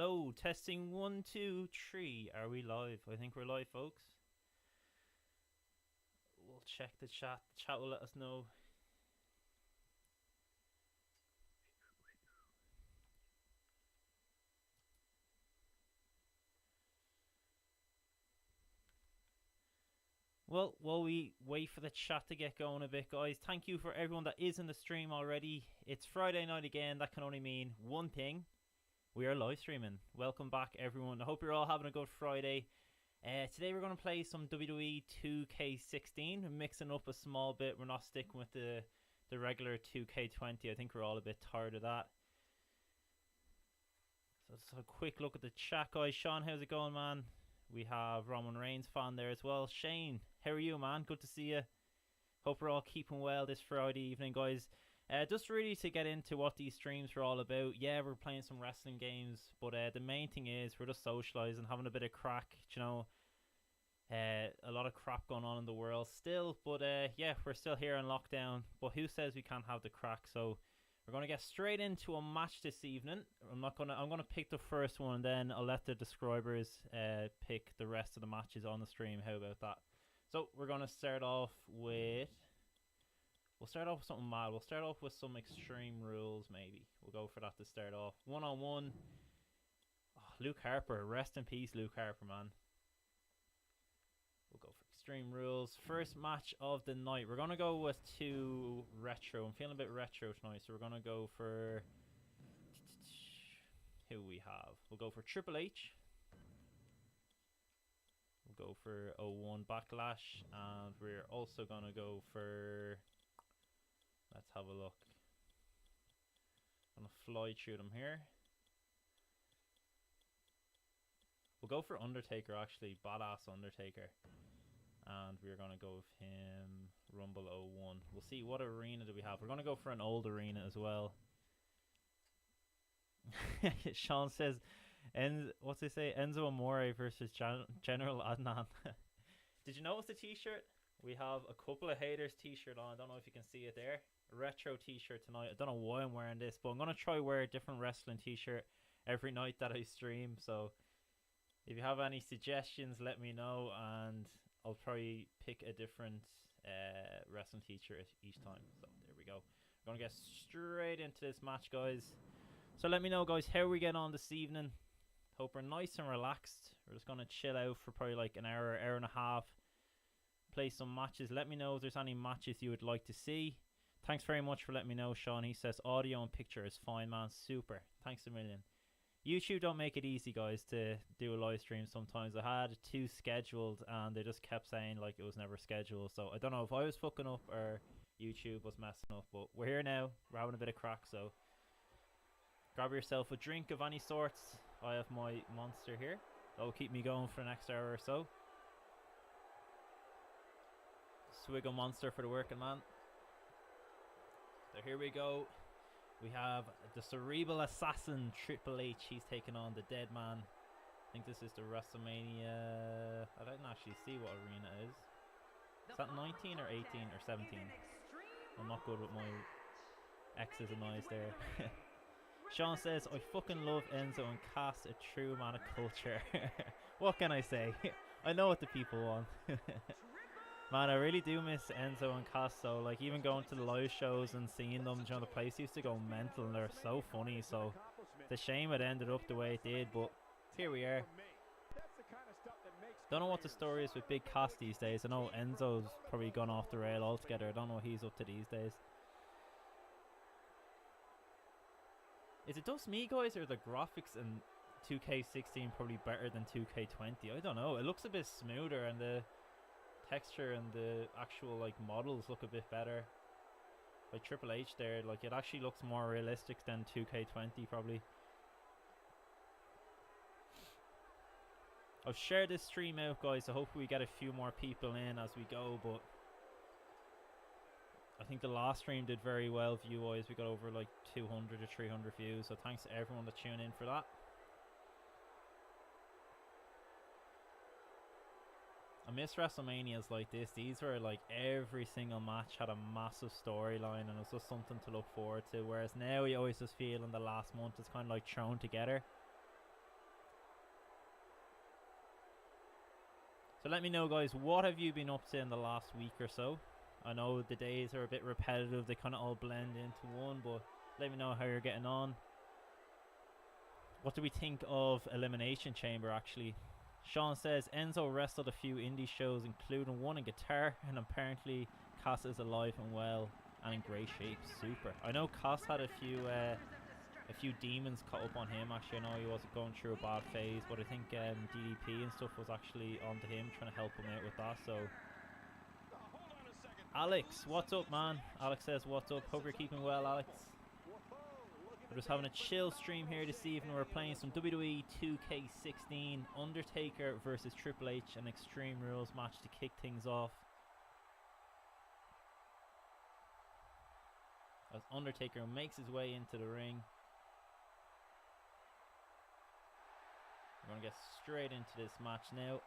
Hello, testing 1, 2, 3. Are we live? I think we're live, folks. We'll check the chat. The chat will let us know. Well, while we wait for the chat to get going a bit, guys, thank you for everyone that is in the stream already. It's Friday night again. That can only mean one thing. We are live streaming. Welcome back, everyone. I hope you're all having a good Friday. Today we're going to play some WWE 2K16. We're mixing up a small bit. We're not sticking with the regular 2K20. I think we're all a bit tired of that. So just a quick look at the chat, guys. Sean, how's it going, man? We have Roman Reigns fan there as well. Shane, how are you, man? Good to see you. Hope we're all keeping well this Friday evening, guys. Just really to get into what these streams are all about. Yeah, we're playing some wrestling games, but the main thing is we're just socialising, having a bit of crack, you know. A lot of crap going on in the world still, but yeah, we're still here in lockdown. But who says we can't have the crack? So we're gonna get straight into a match this evening. I'm gonna pick the first one, and then I'll let the describers pick the rest of the matches on the stream. How about that? So we're gonna start off with. We'll start off with something mad. We'll start off with some Extreme Rules, maybe. We'll go for that to start off. 1-on-1. Oh, Luke Harper. Rest in peace, Luke Harper, man. We'll go for Extreme Rules. First match of the night. We're going to go with 2 retro. I'm feeling a bit retro tonight, so we're going to go for... Who we have? We'll go for Triple H. We'll go for 01 Backlash. And we're also going to go for... Let's have a look. I'm going to fly through them here. We'll go for Undertaker, actually. Badass Undertaker. And we're going to go with him. Rumble 01. We'll see what arena do we have. We're going to go for an old arena as well. Sean says, what's they say? Enzo Amore versus General Adnan. Did you notice the t-shirt? We have a couple of haters t-shirt on. I don't know if you can see it there. A retro t-shirt tonight. I don't know why I'm wearing this, but I'm going to try wear a different wrestling t-shirt every night that I stream. So if you have any suggestions, let me know, and I'll probably pick a different wrestling t-shirt each time. So there we go. We're going to get straight into this match, guys. So let me know, guys, how we get on this evening. Hope we're nice and relaxed. We're just going to chill out for probably like an hour and a half. Play some matches. Let me know if there's any matches you would like to see. Thanks very much for letting me know, Sean. He says audio and picture is fine, man. Super. Thanks a million. YouTube don't make it easy, guys, to do a live stream sometimes. I had 2 scheduled and they just kept saying like it was never scheduled. So I don't know if I was fucking up or YouTube was messing up, but we're here now. We're having a bit of crack, so grab yourself a drink of any sorts. I have my Monster here. That'll keep me going for the next hour or so. Swig of Monster for the working man. So here we go. We have the Cerebral Assassin Triple H. He's taking on the Dead Man. I think this is the WrestleMania. I didn't actually see what arena it is. Is that 19 or 18 or 17? I'm not good with my X's and Y's there. Sean says, I fucking love Enzo and Cass, a true man of culture. What can I say? I know what the people want. Man, I really do miss Enzo and Cass, though. Like, even going to the live shows and seeing them, you know, the place used to go mental and they're so funny. So, it's a shame it ended up the way it did, but here we are. Don't know what the story is with Big Cass these days. I know Enzo's probably gone off the rail altogether. I don't know what he's up to these days. Is it just me, guys, or the graphics in 2K16 probably better than 2K20? I don't know. It looks a bit smoother and the texture and the actual like models look a bit better. Like Triple H there, like it actually looks more realistic than 2K20 probably. I've shared this stream out, guys, so hopefully we get a few more people in as we go, but I think the last stream did very well view-wise. We got over like 200 or 300 views, so thanks to everyone that tuned in for that. I miss WrestleManias like this. These were like every single match had a massive storyline and it was just something to look forward to. Whereas now you always just feel in the last month it's kind of like thrown together. So let me know, guys, what have you been up to in the last week or so? I know the days are a bit repetitive, they kind of all blend into one, but let me know how you're getting on. What do we think of Elimination Chamber, actually? Sean says, Enzo wrestled a few indie shows, including one in guitar, and apparently Cass is alive and well and in great shape. Super. I know Cass had a few demons caught up on him. Actually, I know he wasn't going through a bad phase, but I think DDP and stuff was actually onto him, trying to help him out with that. So, Alex, what's up, man? Alex says, what's up? Hope you're keeping well, Alex. We're just having a chill stream here this evening. We're playing some WWE 2K16 Undertaker versus Triple H, an Extreme Rules match to kick things off. As Undertaker makes his way into the ring. We're going to get straight into this match now.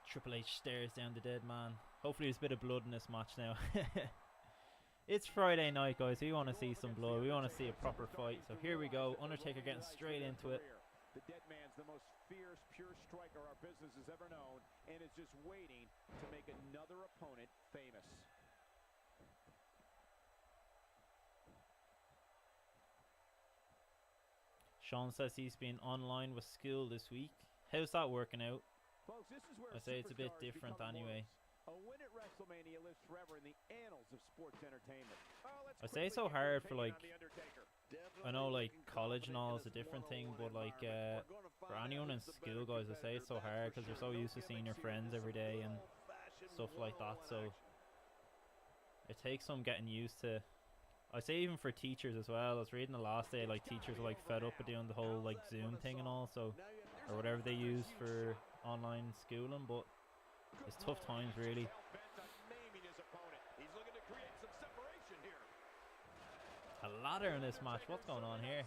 Triple H stares down the dead man. Hopefully there's a bit of blood in this match now. It's Friday night, guys. We want to see some blood. We want to see a proper fight. So here we go. Undertaker getting straight into it. The dead man's the most fierce, pure striker our business has ever known, and is just waiting to make another opponent famous. Sean says he's been online with school this week. How's that working out? Folks, this is where I say it's a bit different anyway. A win at WrestleMania lives forever in the annals of sports entertainment. I say it's so hard for, like, I know, like, college and all is a different thing, but like for anyone in school, guys, I say it's so hard because you're so used to seeing your friends every day and stuff like that. So it takes some getting used to. I say even for teachers as well. I was reading the last day, like, teachers are like fed up with doing the whole like Zoom thing and all, so, or whatever they use for online schooling, but it's tough times, really. A ladder in this match. What's going on here?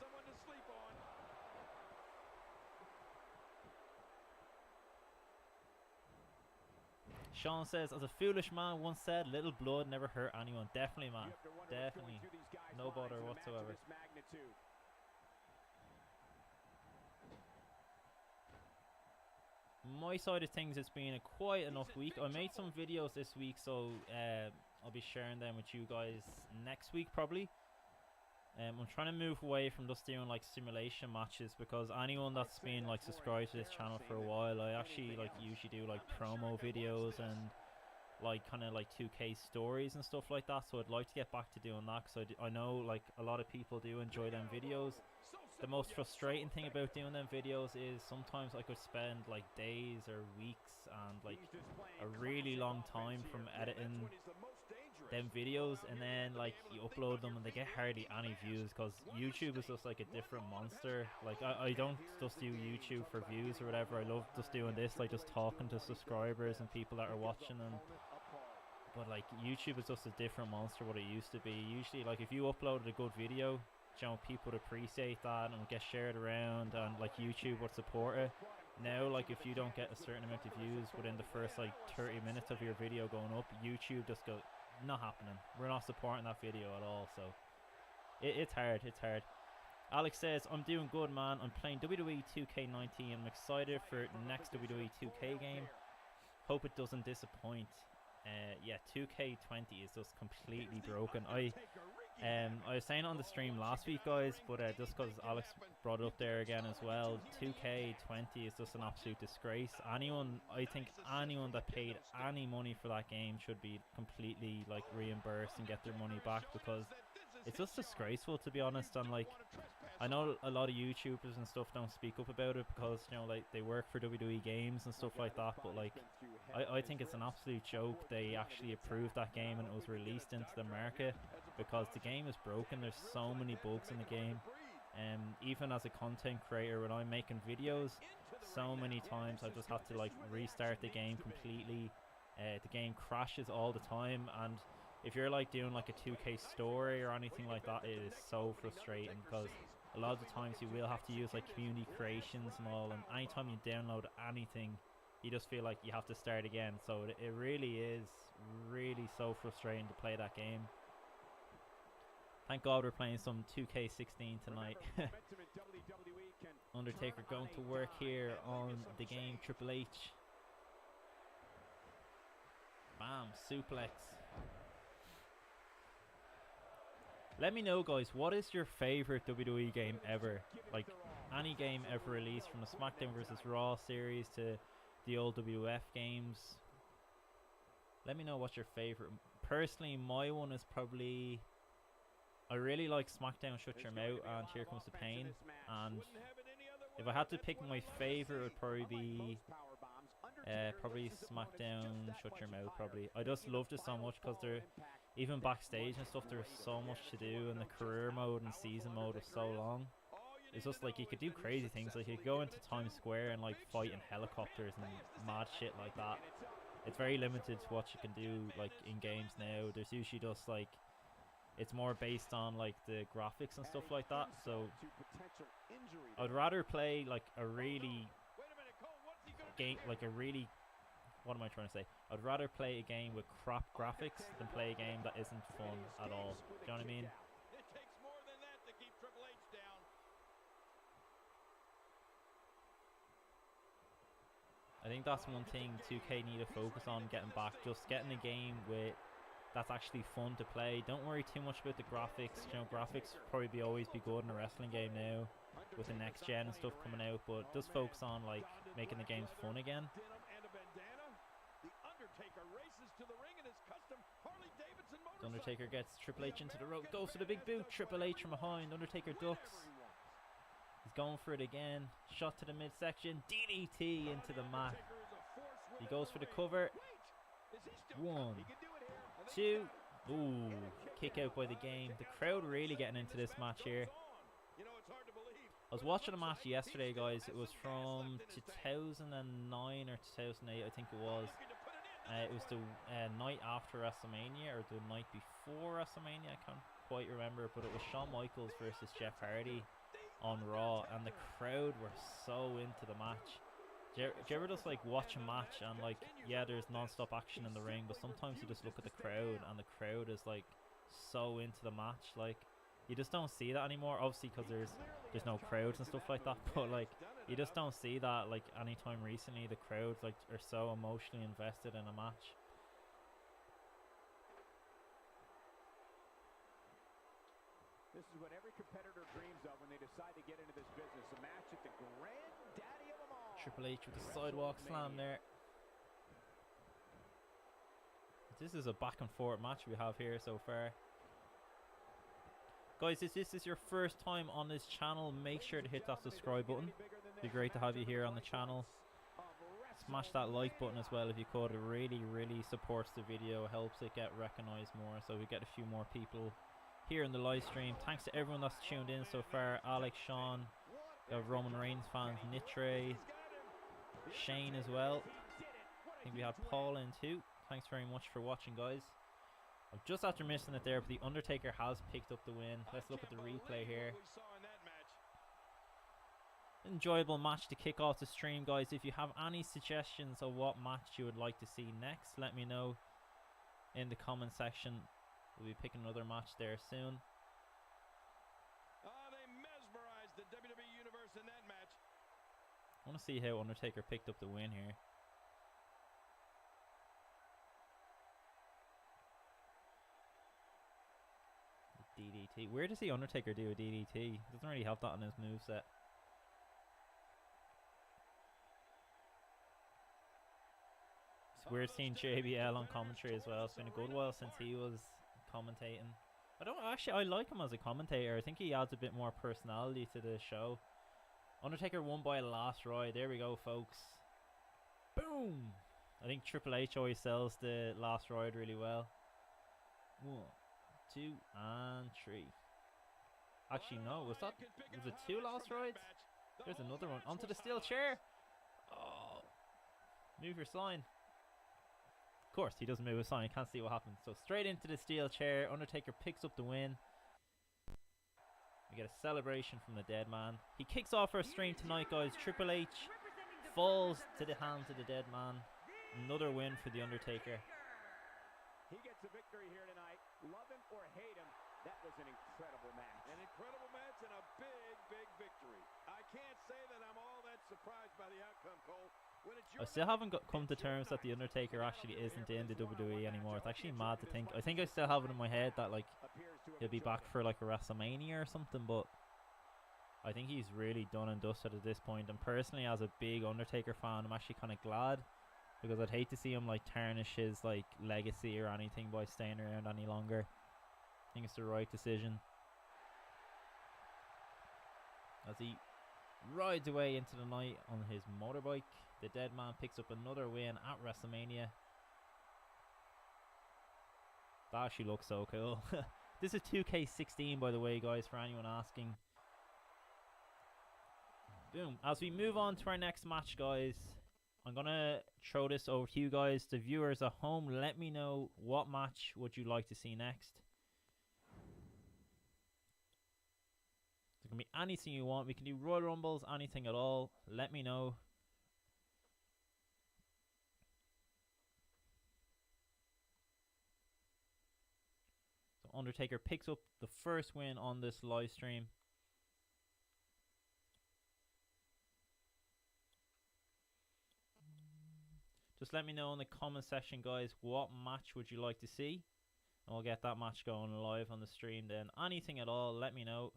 Sean says, as a foolish man once said, little blood never hurt anyone. Definitely, man. Definitely. No bother whatsoever. My side of things, it's been a quiet enough week. I made some videos this week, so I'll be sharing them with you guys next week probably. I'm trying to move away from just doing like simulation matches, because anyone that's been like subscribed to this channel for a while, I actually like usually do like promo videos and like kind of like 2K stories and stuff like that. So I'd like to get back to doing that, because I know like a lot of people do enjoy them videos. The most frustrating thing about doing them videos is sometimes I could spend like days or weeks and like a really long time from editing them videos, and then like you upload them and they get hardly any views, because YouTube is just like a different monster. Like I don't just do YouTube for views or whatever. I love just doing this, like just talking to subscribers and people that are watching, and but like YouTube is just a different monster what it used to be. Usually like if you uploaded a good video, you know, people would appreciate that and get shared around, and like YouTube would support it. Now like if you don't get a certain amount of views within the first like 30 minutes of your video going up, YouTube just go, not happening, we're not supporting that video at all. So it's hard. Alex says, I'm doing good, man. I'm playing WWE 2K19. I'm excited for next WWE 2K game. Hope it doesn't disappoint. Yeah, 2K20 is just completely broken. I was saying on the stream last week, guys, but just because Alex brought it up there again as well, 2K20 is just an absolute disgrace. I think anyone that paid any money for that game should be completely like reimbursed and get their money back, because it's just disgraceful, to be honest. And like, I know a lot of YouTubers and stuff don't speak up about it because, you know, like they work for WWE games and stuff like that, but like I think it's an absolute joke they actually approved that game and it was released into the market, because the game is broken. There's so many bugs in the game, and even as a content creator, when I'm making videos, so many times I just have to like restart the game completely. The game crashes all the time, and if you're like doing like a 2K story or anything like that, it is so frustrating, because a lot of the times you will have to use like community creations and all, and anytime you download anything, you just feel like you have to start again. So it really is really so frustrating to play that game. Thank God we're playing some 2K16 tonight. Undertaker going to work here on the game. Triple H. Bam, suplex. Let me know, guys, what is your favorite WWE game ever? Like, any game ever released, from the SmackDown vs. Raw series to the old WF games. Let me know what's your favorite. Personally, my one is probably, I really like SmackDown Shut Your Mouth and Here Comes the Pain. And if I had to pick my favorite, it would probably be probably SmackDown Shut Your Mouth. Probably, I just loved it so much because they're, even backstage and stuff, there's so much to do, and the career mode and season mode was so long. It's just like you could do crazy things, like you could go into Times Square and like fight in helicopters and mad shit like that. It's very limited to what you can do like in games now. There's usually just like, it's more based on like the graphics and stuff like that. So I'd rather play like a really game, like a really, what am I trying to say? I'd rather play a game with crap graphics than play a game that isn't fun at all. Do you know what I mean? It takes more than that to keep Triple H down. I think that's one thing 2K need to focus on, getting back. Just getting a game with that's actually fun to play. Don't worry too much about the graphics. You know, graphics probably always be good in a wrestling game now with the next gen and stuff coming out, but just focus on like making the games fun again. The Undertaker gets Triple H into the rope, goes for the big boot. Triple H from behind. Undertaker ducks. He's going for it again. Shot to the midsection. DDT into the mat. He goes for the cover. 1, 2. Ooh, kick out by the game. The crowd really getting into this match here. I was watching a match yesterday, guys. It was from 2009 or 2008, I think it was. It was the night after WrestleMania, or the night before WrestleMania, I can't quite remember, but it was Shawn Michaels versus Jeff Hardy on Raw, and the crowd were so into the match. Do you ever just like watch a match and like, yeah, there's non-stop action in the ring, but sometimes you just look at the crowd and the crowd is like so into the match. Like, you just don't see that anymore, obviously, because there's no crowds and stuff like that, but like you just don't see that like anytime recently. The crowds like are so emotionally invested in a match. This is what every competitor dreams of when they decide to get into this business. A match at the granddaddy of them all. Triple H with the sidewalk slam there. This is a back and forth match we have here so far. Guys, if this is your first time on this channel, make sure to hit that subscribe button. It'd be great to have you here on the channel. Smash that like button as well if you could. It really, really supports the video, helps it get recognized more, so we get a few more people here in the live stream. Thanks to everyone that's tuned in so far. Alex, Sean, Roman Reigns fans, Nitre, Shane as well. I think we had Paul in too. Thanks very much for watching, guys. I'm just after missing it there, but the Undertaker has picked up the win. Let's look at the replay here. Enjoyable match to kick off the stream, guys. If you have any suggestions of what match you would like to see next, let me know in the comment section. We'll be picking another match there soon. They mesmerized the WWE Universe in that match. I want to see how Undertaker picked up the win here. DDT. Where does the Undertaker do a DDT? He doesn't really have that on his moveset. It's weird seeing JBL on commentary as well. It's been a good while since he was commentating. I like him as a commentator. I think he adds a bit more personality to the show. Undertaker won by a last ride. There we go, folks. Boom! I think Triple H always sells the last ride really well. 1, 2, and 3. Actually, no. Was it 2 last rides? There's another one. Onto the steel chair. Oh. Move your sign. Of course, he doesn't move his sign. You can't see what happens. So straight into the steel chair. Undertaker picks up the win. We get a celebration from the dead man. He kicks off our stream tonight, guys. Triple H falls to the hands of the dead man. Another win for the Undertaker. He gets a victory here tonight. Love him or hate him, that was an incredible match. An incredible match and a big, big victory. I can't say that surprised by the outcome, Cole. I still haven't come to terms that the Undertaker actually isn't in the WWE anymore. It's actually mad to think. I think I still have it in my head that like he'll be back for like a WrestleMania or something, but I think he's really done and dusted at this point. And personally, as a big Undertaker fan, I'm actually kind of glad, because I'd hate to see him like tarnish his like legacy or anything by staying around any longer. I think it's the right decision. As he rides away into the night on his motorbike, the dead man picks up another win at WrestleMania. That actually looks so cool. This is 2K16, by the way, guys, for anyone asking. Boom. As we move on to our next match, guys, I'm going to throw this over to you guys, the viewers at home. Let me know, what match would you like to see next? It can be anything you want. We can do Royal Rumbles, anything at all. Let me know. So Undertaker picks up the first win on this live stream. Just let me know in the comment section, guys, what match would you like to see? And we'll get that match going live on the stream then. Anything at all, let me know.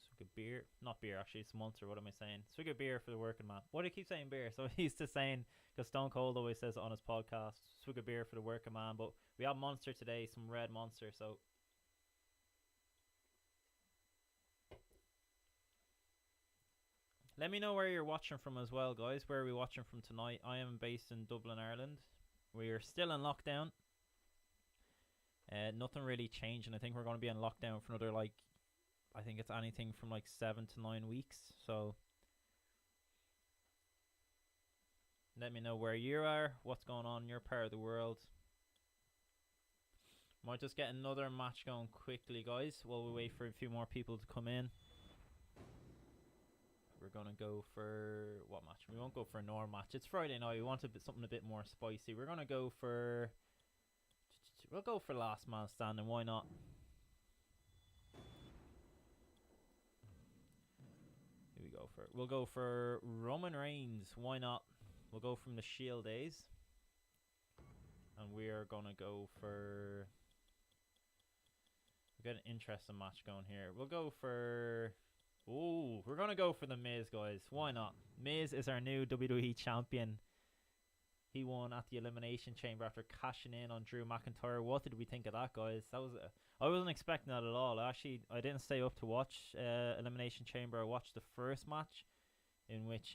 Swig of beer. Not beer, actually, it's Monster. What am I saying? Swig of beer for the working man. Why do I keep saying beer? So he's just saying, because Stone Cold always says it on his podcast, swig of beer for the working man. But we have Monster today, some red Monster. So let me know where you're watching from as well, guys. Where are we watching from tonight? I am based in Dublin, Ireland. We are still in lockdown. Nothing really changing. I think we're going to be in lockdown for another, like, I think it's anything from like 7 to 9 weeks. So let me know where you are, what's going on in your part of the world. Might just get another match going quickly, guys, while we wait for a few more people to come in. We're going to go for... what match? We won't go for a normal match. It's Friday night. We want something a bit more spicy. We're going to go for... we'll go for Last Man Standing. Why not? Here we go for... we'll go for Roman Reigns. Why not? We'll go from the Shield days. And we are going to go for... we've got an interesting match going here. We'll go for... ooh, we're going to go for The Miz, guys. Why not? Miz is our new WWE champion. He won at the Elimination Chamber after cashing in on Drew McIntyre. What did we think of that, guys? That was I wasn't expecting that at all. I didn't stay up to watch Elimination Chamber. I watched the first match in which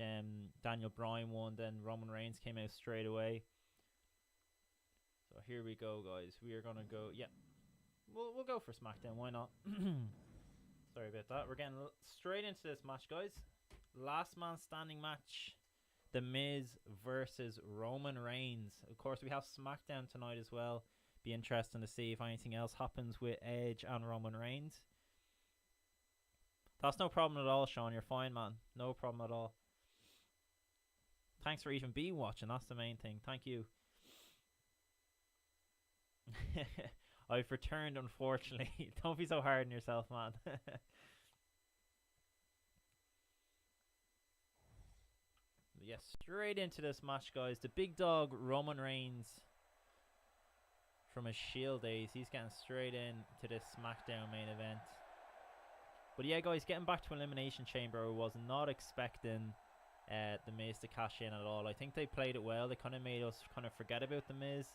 Daniel Bryan won. Then Roman Reigns came out straight away. So here we go, guys. We are going to go... yeah. We'll go for SmackDown. Why not? Sorry about that. We're getting straight into this match, guys. Last man standing match. The Miz versus Roman Reigns. Of course, we have SmackDown tonight as well. Be interesting to see if anything else happens with Edge and Roman Reigns. That's no problem at all, Sean. You're fine, man. No problem at all. Thanks for even being watching. That's the main thing. Thank you. I've returned, unfortunately. Don't be so hard on yourself, man. Yes, straight into this match, guys. The big dog, Roman Reigns, from his Shield days. He's getting straight in to this SmackDown main event. But yeah, guys, getting back to Elimination Chamber, I was not expecting The Miz to cash in at all. I think they played it well. They kind of made us kind of forget about The Miz.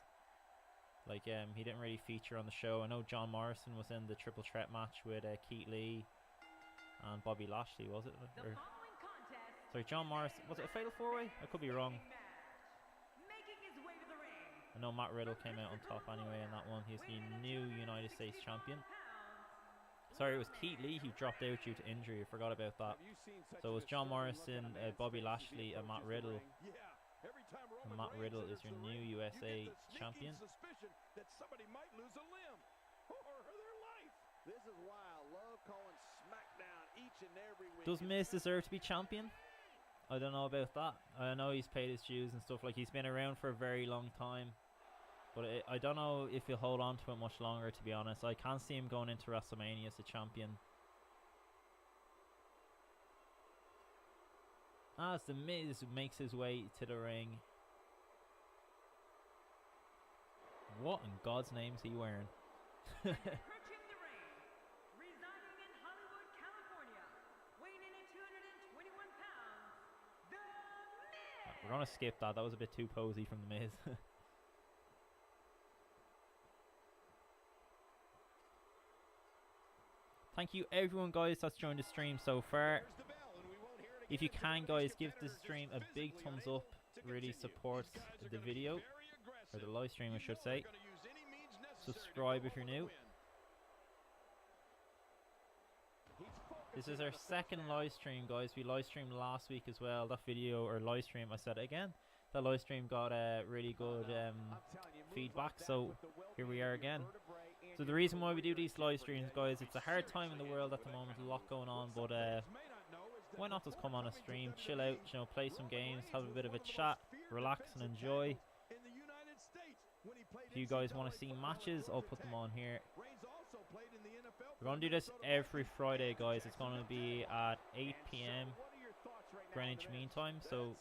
Like, he didn't really feature on the show. I know John Morrison was in the triple threat match with Keith Lee and Bobby Lashley, was it? Or, sorry, John Morrison. Was it a Fatal 4-Way? I could be wrong. I know Matt Riddle came out on top anyway in that one. He's the new United States champion. Sorry, it was Keith Lee who dropped out due to injury. I forgot about that. So it was John Morrison, Bobby Lashley, and Matt Riddle. And Matt Riddle is your new USA champion. That somebody might lose a limb or their life. This is why I love calling SmackDown each and every week. Does Miz deserve to be champion? I don't know about that. I know he's paid his dues and stuff. Like, he's been around for a very long time. But I don't know if he'll hold on to it much longer, to be honest. I can't see him going into WrestleMania as a champion. As The Miz makes his way to the ring. What in God's name is he wearing? Approaching the ring, residing in Hollywood, California, weighing in at 221 pounds, The Miz! We're going to skip that. That was a bit too posy from The Miz. Thank you everyone, guys, that's joined the stream so far. If you can, guys, give this stream a big thumbs up. Really supports the video, or the live stream I should say. Subscribe if you're new. This is our second live stream, guys. We live streamed last week as well. That video, or live stream, I said it again. That live stream got really good feedback, so here we are again. So the reason why we do these live streams, guys, it's a hard time in the world at the moment, a lot going on, but why not just come on a stream, chill out, you know, play some games, have a bit of a chat, relax and enjoy. If you guys want to see matches, I'll put them on here. We're going to do this every Friday, guys. It's going to be at 8 PM Greenwich Mean Time, so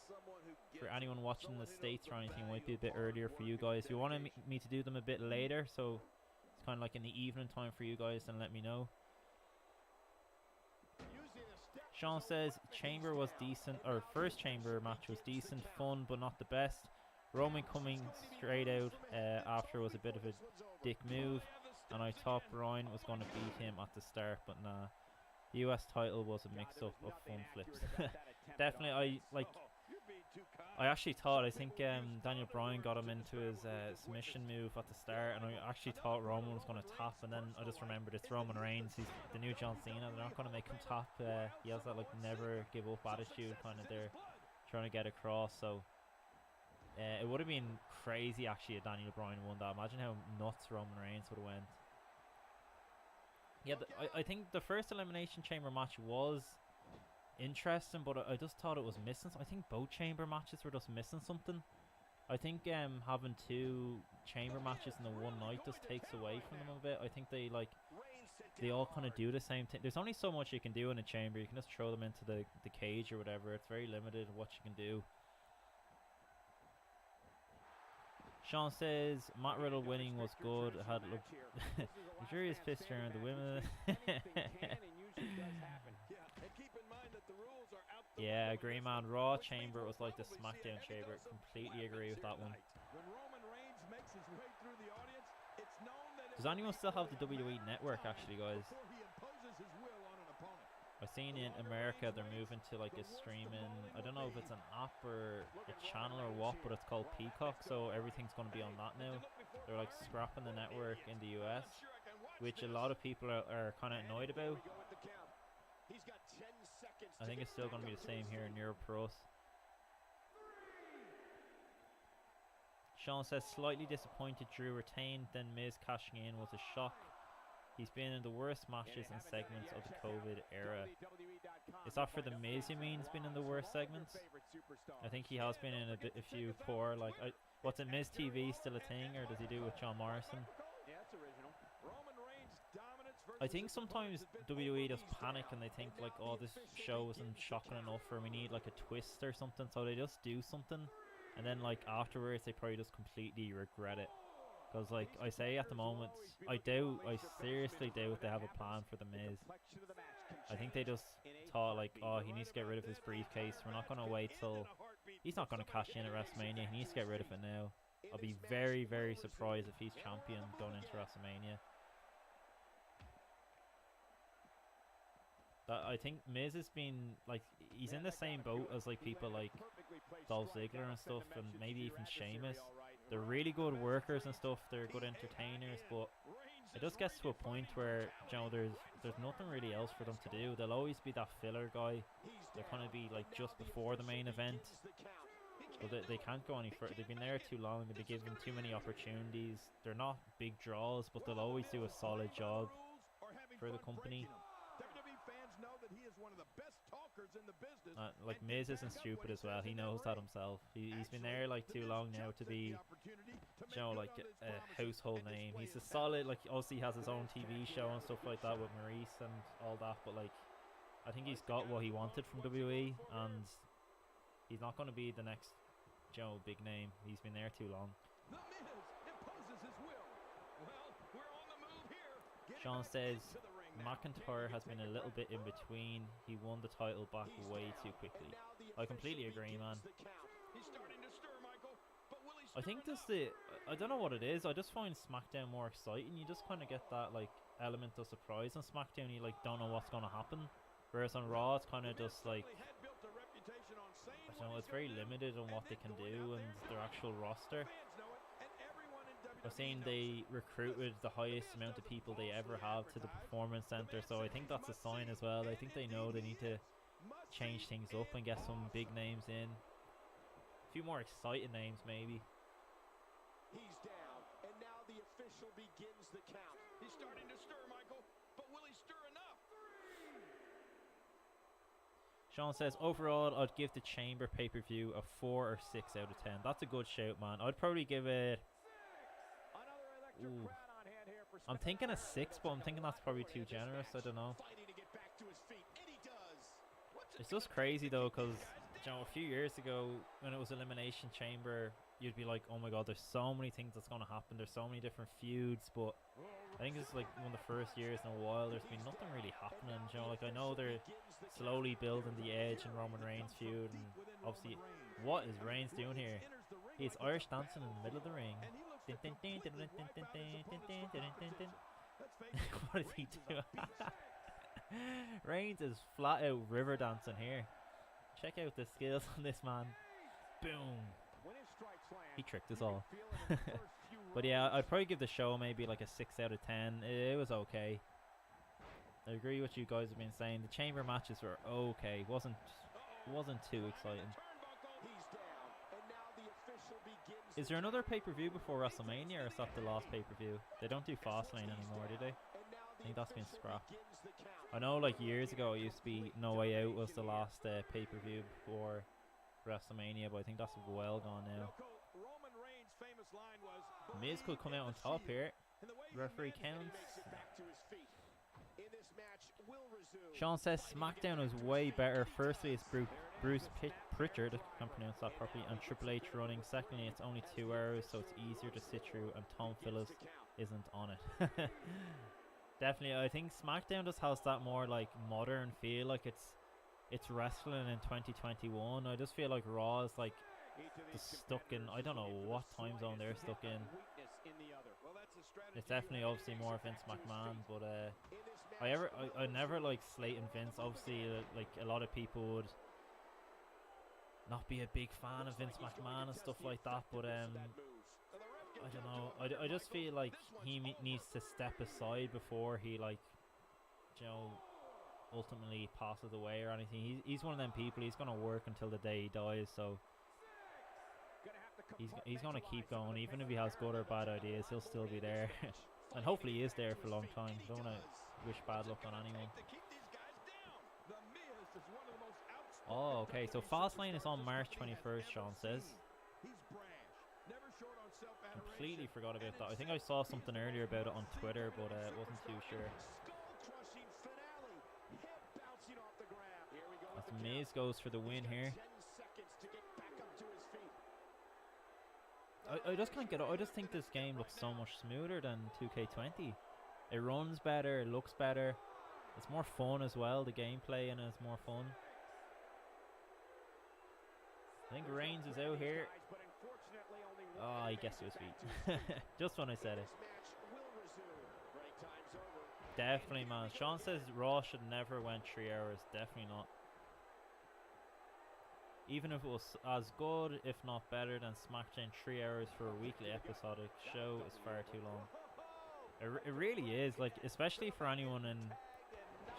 for anyone watching in the States or anything, it might be a bit earlier for you guys. If you want me to do them a bit later, so it's kind of like in the evening time for you guys, then let me know. Sean says Chamber was decent, or first Chamber match was decent, fun but not the best. Roman coming straight out after was a bit of a dick move, and I thought Bryan was going to beat him at the start, but nah. The US title was a mix up of fun flips. Definitely, I actually thought, I think Daniel Bryan got him into his submission move at the start, and I actually thought Roman was going to tap, and then I just remembered it's Roman Reigns. He's the new John Cena. They're not going to make him tap. He has that like never give up attitude kind of there, trying to get across. So it would have been crazy actually if Daniel Bryan won that. Imagine how nuts Roman Reigns would have went. Yeah, I think the first Elimination Chamber match was interesting, but I just thought it was missing. I think both chamber matches were just missing something. I think having two chamber matches in the one night just takes away from them a bit. I think they all kind of do the same thing. There's only so much you can do in a chamber. You can just throw them into the cage or whatever. It's very limited what you can do. Sean says Matt Riddle winning was good. It had looked luxurious pissed around the women. Yeah, agree, man. Raw Chamber was like the SmackDown Chamber. Completely agree with that one. Does anyone still have the WWE Network, actually, guys? I've seen in America they're moving to like a streaming, I don't know if it's an app or a channel or what, but it's called Peacock, so everything's going to be on that now. They're like scrapping the network in the US, which a lot of people are kind of annoyed about. I think it's still going to be the same here in Europe for us. Sean says slightly disappointed Drew retained, then Miz cashing in was a shock. He's been in the worst matches and segments of the COVID era. Is that for the Miz you mean he's been in the worst segments? I think he has been in a few poor, like, what's it, Miz TV still a thing, or does he do it with John Morrison? I think sometimes WWE just panic and they think like, oh, this show isn't shocking enough, or we need like a twist or something, so they just do something, and then like afterwards they probably just completely regret it. Because like I say at the moment, I seriously doubt they have a plan for the Miz. I think they just thought like, oh, he needs to get rid of his briefcase. We're not going to wait till... He's not going to cash in at WrestleMania. He needs to get rid of it now. I'll be very, very surprised if he's champion going into WrestleMania. I think Miz has been, like, he's in the same boat as like people like Dolph Ziggler and stuff, and maybe even Sheamus. They're really good workers and stuff, they're good entertainers, but it just gets to a point where, you know, there's nothing really else for them to do. They'll always be that filler guy. They'll kind of be like just before the main event. But they can't go any further. They've been there too long, they've been given too many opportunities. They're not big draws, but they'll always do a solid job for the company. the best talkers in the business. Like Miz isn't stupid as well. He knows that himself. He's been there like too long now to be, you know, like a household name. He's a solid, like obviously he has his own TV show and stuff like that with Maurice and all that. But like, I think he's got what he wanted from WWE, and he's not going to be the next, you know, big name. He's been there too long. The Miz imposes his will. Well, we're on the move here. Sean says McIntyre has been a little bit in between. He won the title back way too quickly. I completely agree, man. He's starting to stir, Michael, but will he I think this I don't know what it is. I just find SmackDown more exciting. You just kind of get that like element of surprise on SmackDown. You like don't know what's going to happen. Whereas on Raw, it's kind of just like, I don't know, it's very limited on what they can do and their actual roster. I've seen they recruited the highest amount of people they ever have to the Performance Center, so I think that's a sign as well. I think they know they need to change things up and get some big names in. A few more exciting names, maybe. He's down, and now the official begins the count. He's starting to stir, Michael, but will he stir enough? Sean says, overall, I'd give the Chamber pay-per-view a 4 or 6 out of 10. That's a good shout, man. I'd probably give it... Ooh. I'm thinking a 6, but I'm thinking that's probably too generous. I don't know. It's just crazy, though, because, you know, a few years ago, when it was Elimination Chamber, you'd be like, oh my god, there's so many things that's going to happen. There's so many different feuds, but I think it's like one of the first years in a while there's been nothing really happening. You know, like I know they're slowly building the Edge and Roman Reigns feud, and obviously, what is Reigns doing here? He's Irish dancing in the middle of the ring. What is he doing? Reigns is flat out river dancing here. Check out the skills on this man. Boom. He tricked us all. But yeah, I'd probably give the show maybe like a 6 out of 10. It was okay. I agree with you guys have been saying. The Chamber matches were okay. Wasn't too exciting. Is there another pay-per-view before WrestleMania, or is that the last pay-per-view? They don't do Fastlane anymore, do they? I think that's been scrapped. I know like years ago it used to be No Way Out was the last pay-per-view before WrestleMania, but I think that's well gone now. Miz could come out on top here. Referee counts. Sean says SmackDown is way better. Firstly, it's Bruce Pritchard, I can't pronounce that properly, and Triple H running. Secondly, it's only 2 hours, so it's easier to sit through, and Tom Phillips isn't on it. Definitely, I think SmackDown just has that more like modern feel, like it's wrestling in 2021. I just feel like Raw is like just stuck in, I don't know what time zone they're stuck in. It's definitely obviously more Vince McMahon, but I never like slating Vince. Obviously, like a lot of people would not be a big fan of Vince McMahon and stuff like that, but I don't know. I just feel like he needs to step aside before he, like, you know, ultimately passes away or anything. He's one of them people. He's gonna work until the day he dies, so he's gonna keep going. Even if he has good or bad ideas, he'll still be there. And hopefully he is there for a long time. Don't wanna wish bad luck on anyone. Oh, okay, so Fastlane is on March 21st, Sean says. Completely forgot about that. I think I saw something earlier about it on Twitter, but wasn't too sure. As Miz goes for the win here. I just can't get it. I just think this game looks so much smoother than 2K20. It runs better, it looks better. It's more fun as well. The gameplay in it is more fun. I think Reigns is out here. Oh, he gets to his feet. Just when I said it. Definitely, man. Sean says Raw should never went 3 hours. Definitely not. Even if it was as good, if not better, than SmackDown, 3 hours for a weekly episodic show is far too long. It really is. Like, especially for anyone in,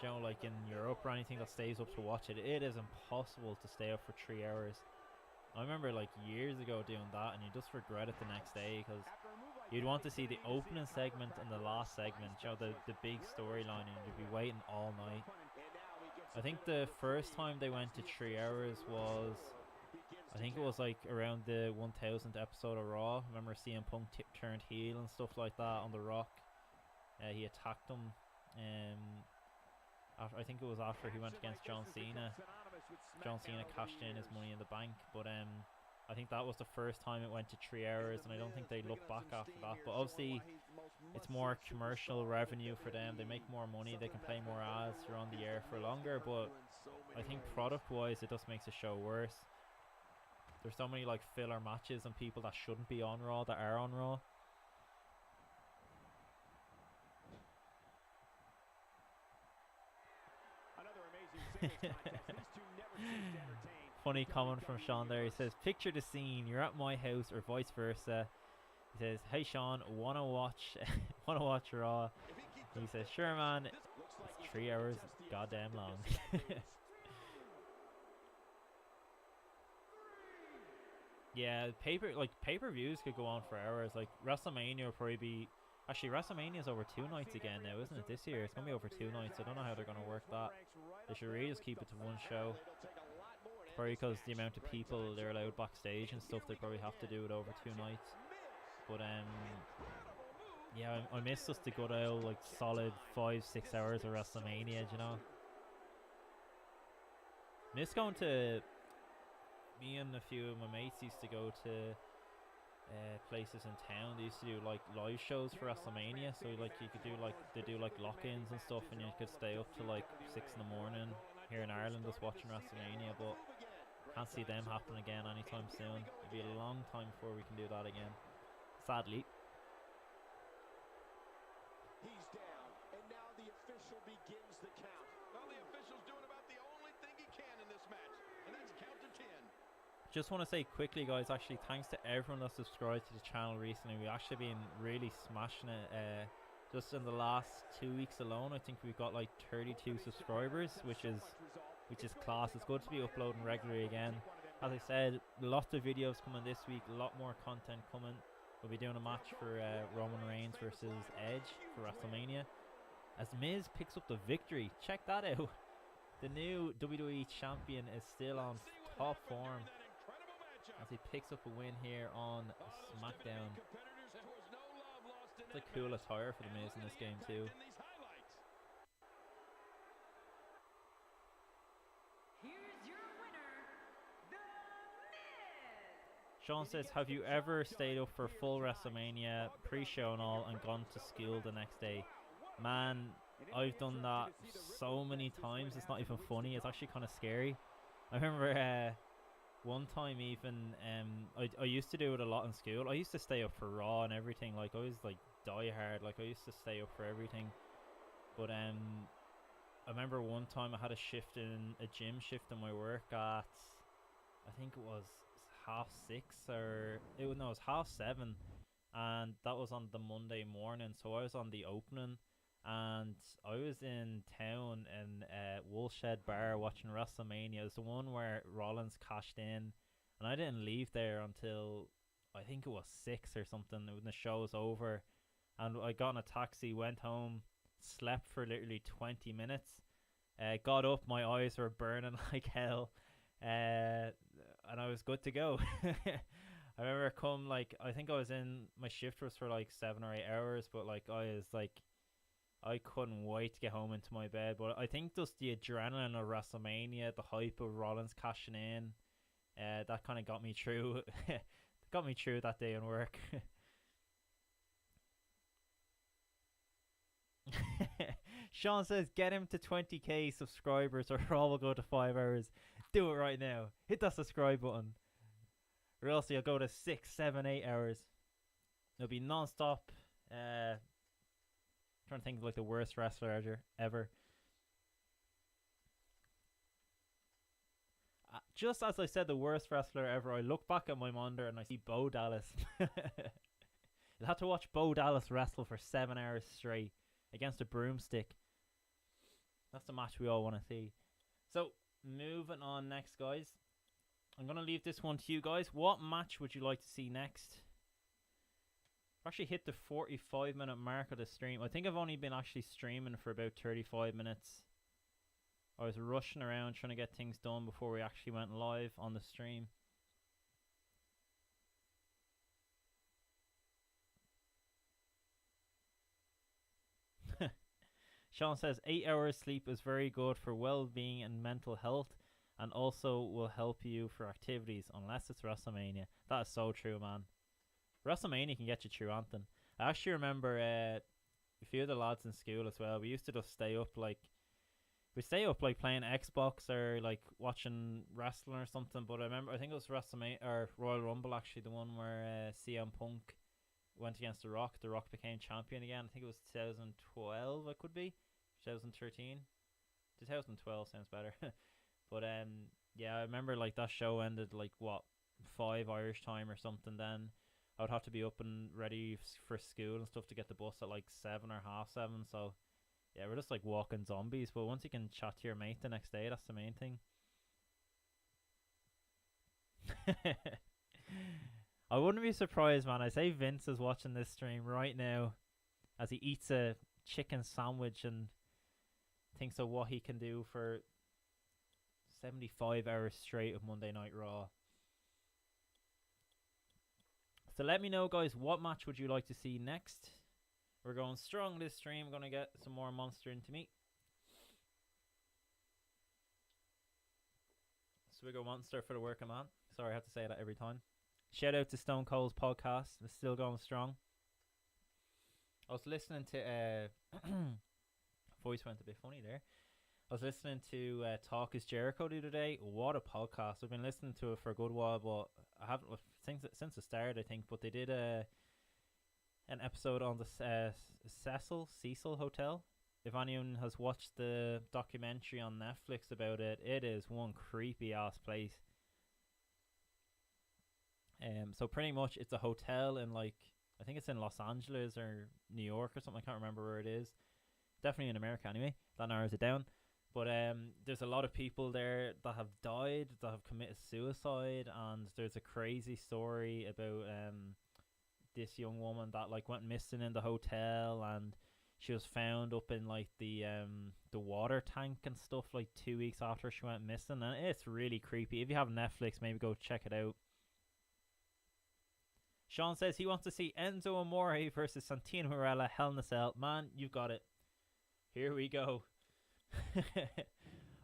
you know, like in Europe or anything that stays up to watch it. It is impossible to stay up for 3 hours. I remember like years ago doing that, and you just regret it the next day because you'd want to see the opening segment and the last segment, you know, the big storyline, and you'd be waiting all night. I think the first time they went to 3 hours was, I think it was like around the 1000th episode of Raw. I remember CM Punk turned heel and stuff like that on The Rock. He attacked him. I think it was after he went against John Cena. John Cena cashed in his Money in the Bank, but I think that was the first time it went to 3 hours, and I don't think they looked back after that. But obviously, it's more commercial revenue for them. They make more money. They can play more ads. They're on the air for longer. But I think product-wise, it just makes the show worse. There's so many like filler matches and people that shouldn't be on Raw that are on Raw. Funny comment from Sean there. He says, "Picture the scene. You're at my house, or vice versa." He says, "Hey Sean, wanna watch Raw?" He says, "Sure man. It's 3 hours, goddamn long." Yeah, pay-per-views could go on for hours. Like WrestleMania will probably be. Actually, WrestleMania is over 2 nights again now, isn't it? This year it's gonna be over 2 nights. I don't know how they're gonna work that. They should really just keep it to one show. Probably because the amount of people they're allowed backstage and stuff, they probably have to do it over 2 nights. But yeah, I miss just the good old like solid 5-6 hours of WrestleMania. You know, miss going to. Me and a few of my mates used to go to places in town. They used to do like live shows for WrestleMania, so like you could do like they do like lock-ins and stuff, and you could stay up to like 6 in the morning here in Ireland just watching WrestleMania. But can't see them happening again anytime soon. It'll be a long time before we can do that again, sadly. He's down, and now the official begins the count. Well, the official's doing about the only thing he can in this match, and that's count to 10. Just want to say quickly, guys, actually thanks to everyone that subscribed to the channel recently. We've actually been really smashing it. Just in the last 2 weeks alone, I think we've got like 32 subscribers, which is class. It's good to be uploading regularly again. As I said, lots of videos coming this week, a lot more content coming. We'll be doing a match for Roman Reigns versus Edge for WrestleMania, as Miz picks up the victory. Check that out. The new WWE champion is still on top form as he picks up a win here on SmackDown. It's a cool attire for the Miz in this game too. Here's your winner, The Miz. Sean says, "Have you ever stayed up for full WrestleMania pre-show and all and gone to school the next day?" Man, I've done that so many times. It's not even funny. It's actually kind of scary. I remember one time even I used to do it a lot in school. I used to stay up for Raw and everything. Like I was like die hard. Like I used to stay up for everything. But I remember one time I had a gym shift in my work at, I think it was 6:30 or it was 7:30, and that was on the Monday morning. So I was on the opening, and I was in town in Woolshed Bar watching WrestleMania. It was the one where Rollins cashed in, and I didn't leave there until I think it was 6 or something when the show was over. And I got in a taxi, went home, slept for literally 20 minutes, got up, my eyes were burning like hell, and I was good to go. I remember I think I was in, my shift was for like 7 or 8 hours, but like I couldn't wait to get home into my bed. But I think just the adrenaline of WrestleMania, the hype of Rollins cashing in, that kind of got me through got me through that day in work. Sean says, "Get him to 20k subscribers or Raw will go to 5 hours. Do it right now. Hit that subscribe button. Or else you'll go to 6, 7, 8 hours. It'll be non-stop. Trying to think of like the worst wrestler ever. Just as I said, the worst wrestler ever, I look back at my monitor and I see Bo Dallas. You'll have to watch Bo Dallas wrestle for 7 hours straight against a broomstick. That's the match we all want to see. So, moving on next, guys. I'm going to leave this one to you guys. What match would you like to see next? I've actually hit the 45-minute mark of the stream. I think I've only been actually streaming for about 35 minutes. I was rushing around trying to get things done before we actually went live on the stream. Sean says 8 hours sleep is very good for well-being and mental health, and also will help you for activities, unless it's WrestleMania. That is so true, man. WrestleMania can get you through anything. I actually remember a few of the lads in school as well. We used to just stay up like playing Xbox or like watching wrestling or something. But I think it was WrestleMania or Royal Rumble, actually, the one where CM Punk went against The Rock. The Rock became champion again. I think it was 2012. It could be 2013. 2012 sounds better. But yeah, I remember like that show ended like 5 Irish time or something. Then I would have to be up and ready for school and stuff to get the bus at like 7 or half 7. So yeah, we're just like walking zombies. But once you can chat to your mate the next day, that's the main thing. I wouldn't be surprised, man. I say Vince is watching this stream right now as he eats a chicken sandwich and thinks of what he can do for 75 hours straight of Monday Night Raw. So let me know, guys, what match would you like to see next? We're going strong this stream. I'm going to get some more Monster into me. Swiggo Monster for the working man. Sorry, I have to say that every time. Shout out to Stone Cold's podcast. It's still going strong. I was listening to... voice went a bit funny there. I was listening to Talk is Jericho the other day. What a podcast. I've been listening to it for a good while, but I haven't since the start, I think. But they did an episode on the Cecil Hotel. If anyone has watched the documentary on Netflix about it, it is one creepy ass place. So pretty much it's a hotel in like, I think it's in Los Angeles or New York or something. I can't remember where it is. Definitely in America anyway. That narrows it down. But there's a lot of people there that have died, that have committed suicide, and there's a crazy story about this young woman that like went missing in the hotel, and she was found up in like the water tank and stuff like 2 weeks after she went missing, and it's really creepy. If you have Netflix, maybe go check it out. Sean says he wants to see Enzo Amore versus Santino Marella, Hell in a Cell. Man, you've got it. Here we go.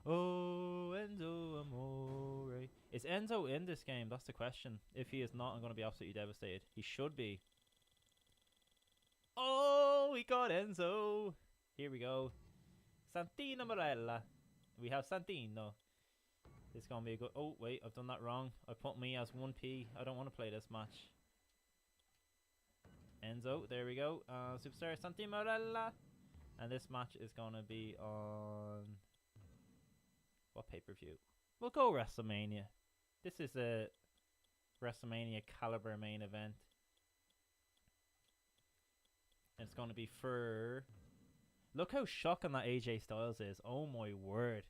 Oh, Enzo Amore. Is Enzo in this game? That's the question. If he is not, I'm going to be absolutely devastated. He should be. Oh, we got Enzo. Here we go. Santino Marella. We have Santino. It's going to be a good... Oh, wait, I've done that wrong. I put me as 1P. I don't want to play this match. Enzo, there we go. Superstar Santino Marella. And this match is going to be on... what pay-per-view? We'll go WrestleMania. This is a WrestleMania caliber main event. And it's going to be for... Look how shocking that AJ Styles is. Oh my word.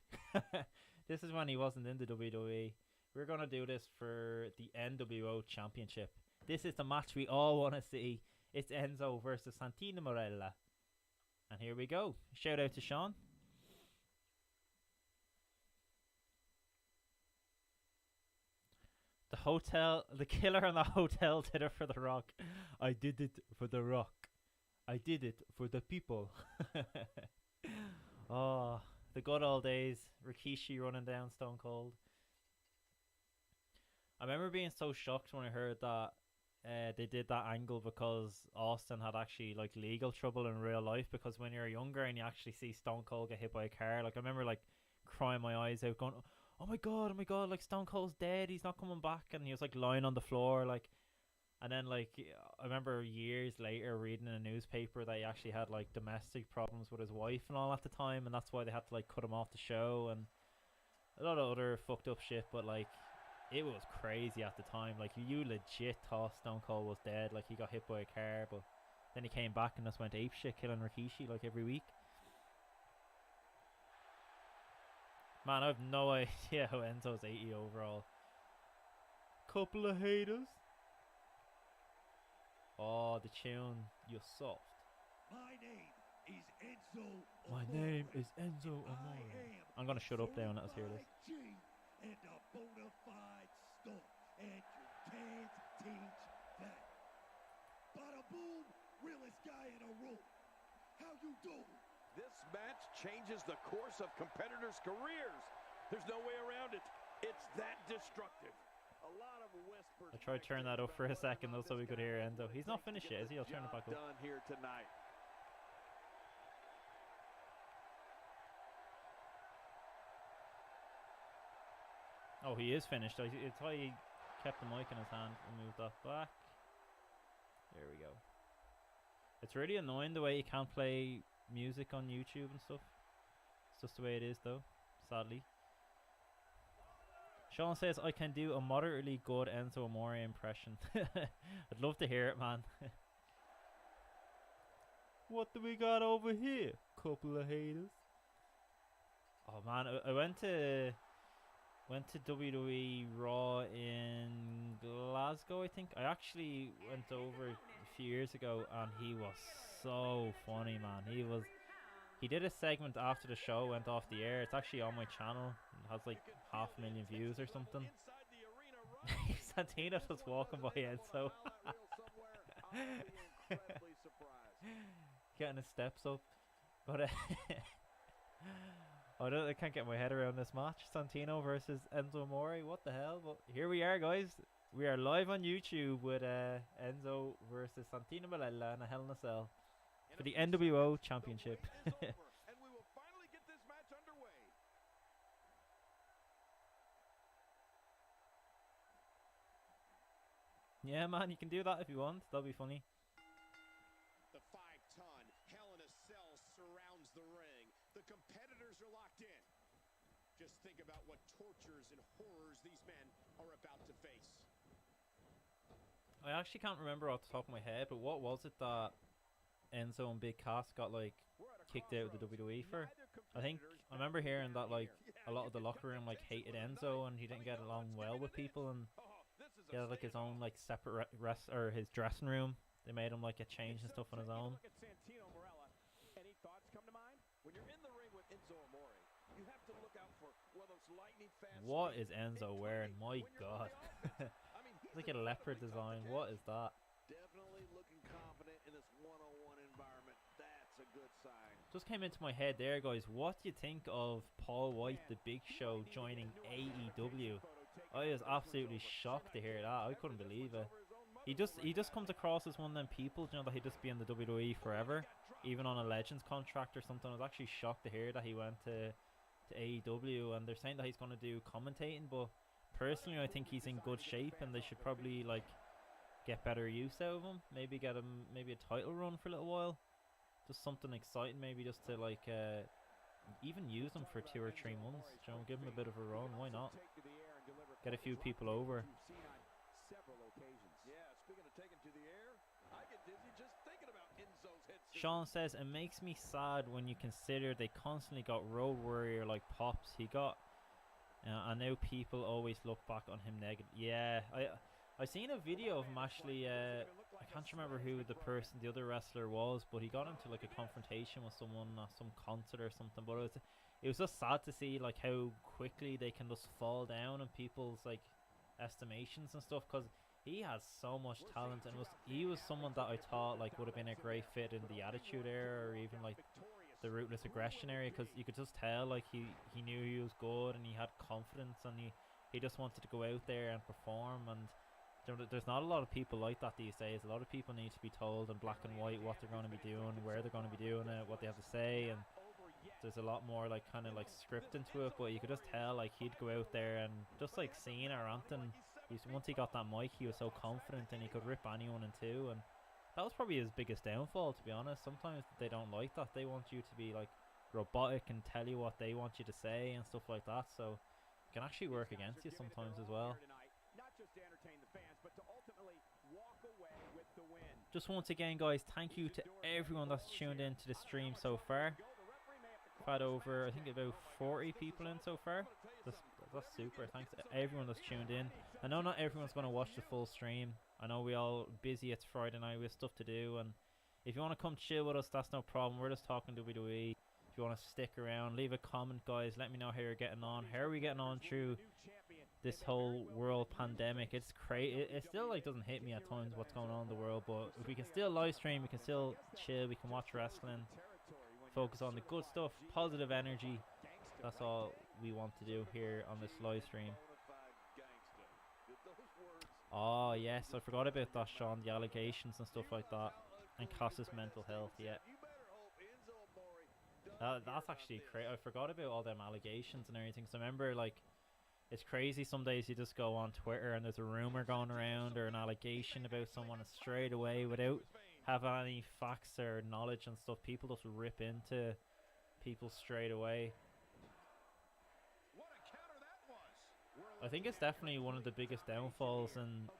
This is when he wasn't in the WWE. We're going to do this for the NWO Championship. This is the match we all want to see. It's Enzo versus Santino Marella. And here we go. Shout out to Sean. The killer in the hotel did it for The Rock. I did it for The Rock. I did it for the people. Oh, the good old days. Rikishi running down Stone Cold. I remember being so shocked when I heard that they did that angle because Austin had actually like legal trouble in real life, because when you're younger and you actually see Stone Cold get hit by a car, like I remember like crying my eyes out going, oh my god, like Stone Cold's dead, he's not coming back, and he was like lying on the floor like, and then like I remember years later reading in a newspaper that he actually had like domestic problems with his wife and all at the time, and that's why they had to like cut him off the show and a lot of other fucked up shit. But like it was crazy at the time. Like you legit thought Stone Cold was dead. Like he got hit by a car, but then he came back and just went apeshit, killing Rikishi like every week. Man, I have no idea how Enzo's 80 overall. Couple of haters. Oh, the tune, you're soft. My name is Enzo My Amore. name is Enzo I Amore. am I'm gonna shut up now and let us hear this. G and a bona fide star, and you can't teach that. Bada boom, realest guy in a room. How you doing? This match changes the course of competitors' careers. There's no way around it. It's that destructive. A lot of whispers. I tried to turn that up for a second though so we could hear Enzo. He's not finished yet, is he? I'll turn it back up. Done here tonight. Oh, he is finished. I thought he kept the mic in his hand and moved that back. There we go. It's really annoying the way you can't play music on YouTube and stuff. It's just the way it is though, sadly. Sean says, I can do a moderately good Enzo Amore impression. I'd love to hear it, man. What do we got over here? Couple of haters. Oh man, I went to WWE Raw in Glasgow, I think. I actually went over a few years ago and he was so funny, man. He did a segment after the show went off the air. It's actually on my channel. It has like 500,000 views or something. Santino's just walking by Enzo. Getting his steps up. But I can't get my head around this match. Santino versus Enzo Amore. What the hell? But here we are, guys. We are live on YouTube with Enzo versus Santino Marella in a Hell in a Cell for the NWO Championship. And we will finally get this match underway. Yeah, man, you can do that if you want. That'll be funny. The 5-ton Hell in a Cell surrounds the ring. The competitors are locked in. Just think about what tortures and horrors these men are about to face. I actually can't remember off the top of my head, but what was it that Enzo and Big Cass got like kicked out of the WWE for? I think I remember hearing that like a lot of the locker room like hated Enzo and he didn't get along well with people, and he had like his own like separate or his dressing room. They made him like get changed and stuff on his own. Any thoughts come to mind? When you're in the ring with Enzo Amore, you have to look out for those lightning fast. What is Enzo wearing? My God. It's like a leopard design. What is that? Definitely looking confident in this one-on-one environment. That's a good sign. Just came into my head there, guys. What do you think of Paul White, the Big Show, joining AEW? I was absolutely shocked to hear that. I couldn't believe it. He just comes across as one of them people, you know, that he'd just be in the WWE forever, even on a Legends contract or something. I was actually shocked to hear that he went to AEW, and they're saying that he's going to do commentating, but personally I think he's in good shape and they should probably like get better use out of him. Maybe get him maybe a title run for a little while. Just something exciting, maybe just to like even use him for 2 or 3 months. You know, give him a bit of a run. Why not? Get a few people over. Sean says, it makes me sad when you consider they constantly got Road Warrior like Pops. He got, and now people always look back on him negative. Yeah, I seen a video of him actually. I can't remember who the other wrestler was, but he got into like a confrontation with someone at some concert or something. But it was just sad to see like how quickly they can just fall down in people's like estimations and stuff, because he has so much talent, and he was someone that I thought like would have been a great fit in the Attitude Era or even like the Ruthless Aggression area, because you could just tell like he knew he was good and he had confidence and he just wanted to go out there and perform. And there's not a lot of people like that these days. A lot of people need to be told in black and white what they're going to be doing, where they're going to be doing it, what they have to say, and there's a lot more like kind of like script into it. But you could just tell like he'd go out there and just like seeing or ranting. Once he got that mic, he was so confident and he could rip anyone in two, and that was probably his biggest downfall, to be honest. Sometimes they don't like that. They want you to be like robotic and tell you what they want you to say and stuff like that, so it can actually work against you sometimes as well. Just once again, guys, thank you to everyone that's tuned in to the stream so far. I've had over, I think, about 40 people in so far. That's super. Thanks to everyone that's tuned in. I know not everyone's going to watch the full stream. I know we all busy. It's Friday night. We have stuff to do, and If you want to come chill with us, that's no problem. We're just talking WWE. If you want to stick around, leave a comment, guys. Let me know how you're getting on. How are we getting on through this whole world pandemic? It's crazy. It still like doesn't hit me at times what's going on in the world, but if we can still live stream, we can still chill, we can watch wrestling, focus on the good stuff, positive energy. That's all we want to do here on this live stream. Oh yes, I forgot about that, Sean. The allegations and stuff like that, and Costa's mental health. Yeah, that's actually crazy. I forgot about all them allegations and everything. So remember, like, it's crazy. Some days you just go on Twitter and there's a rumor going around or an allegation about someone, and straight away, without having any facts or knowledge and stuff, people just rip into people straight away. I think it's definitely one of the biggest downfalls in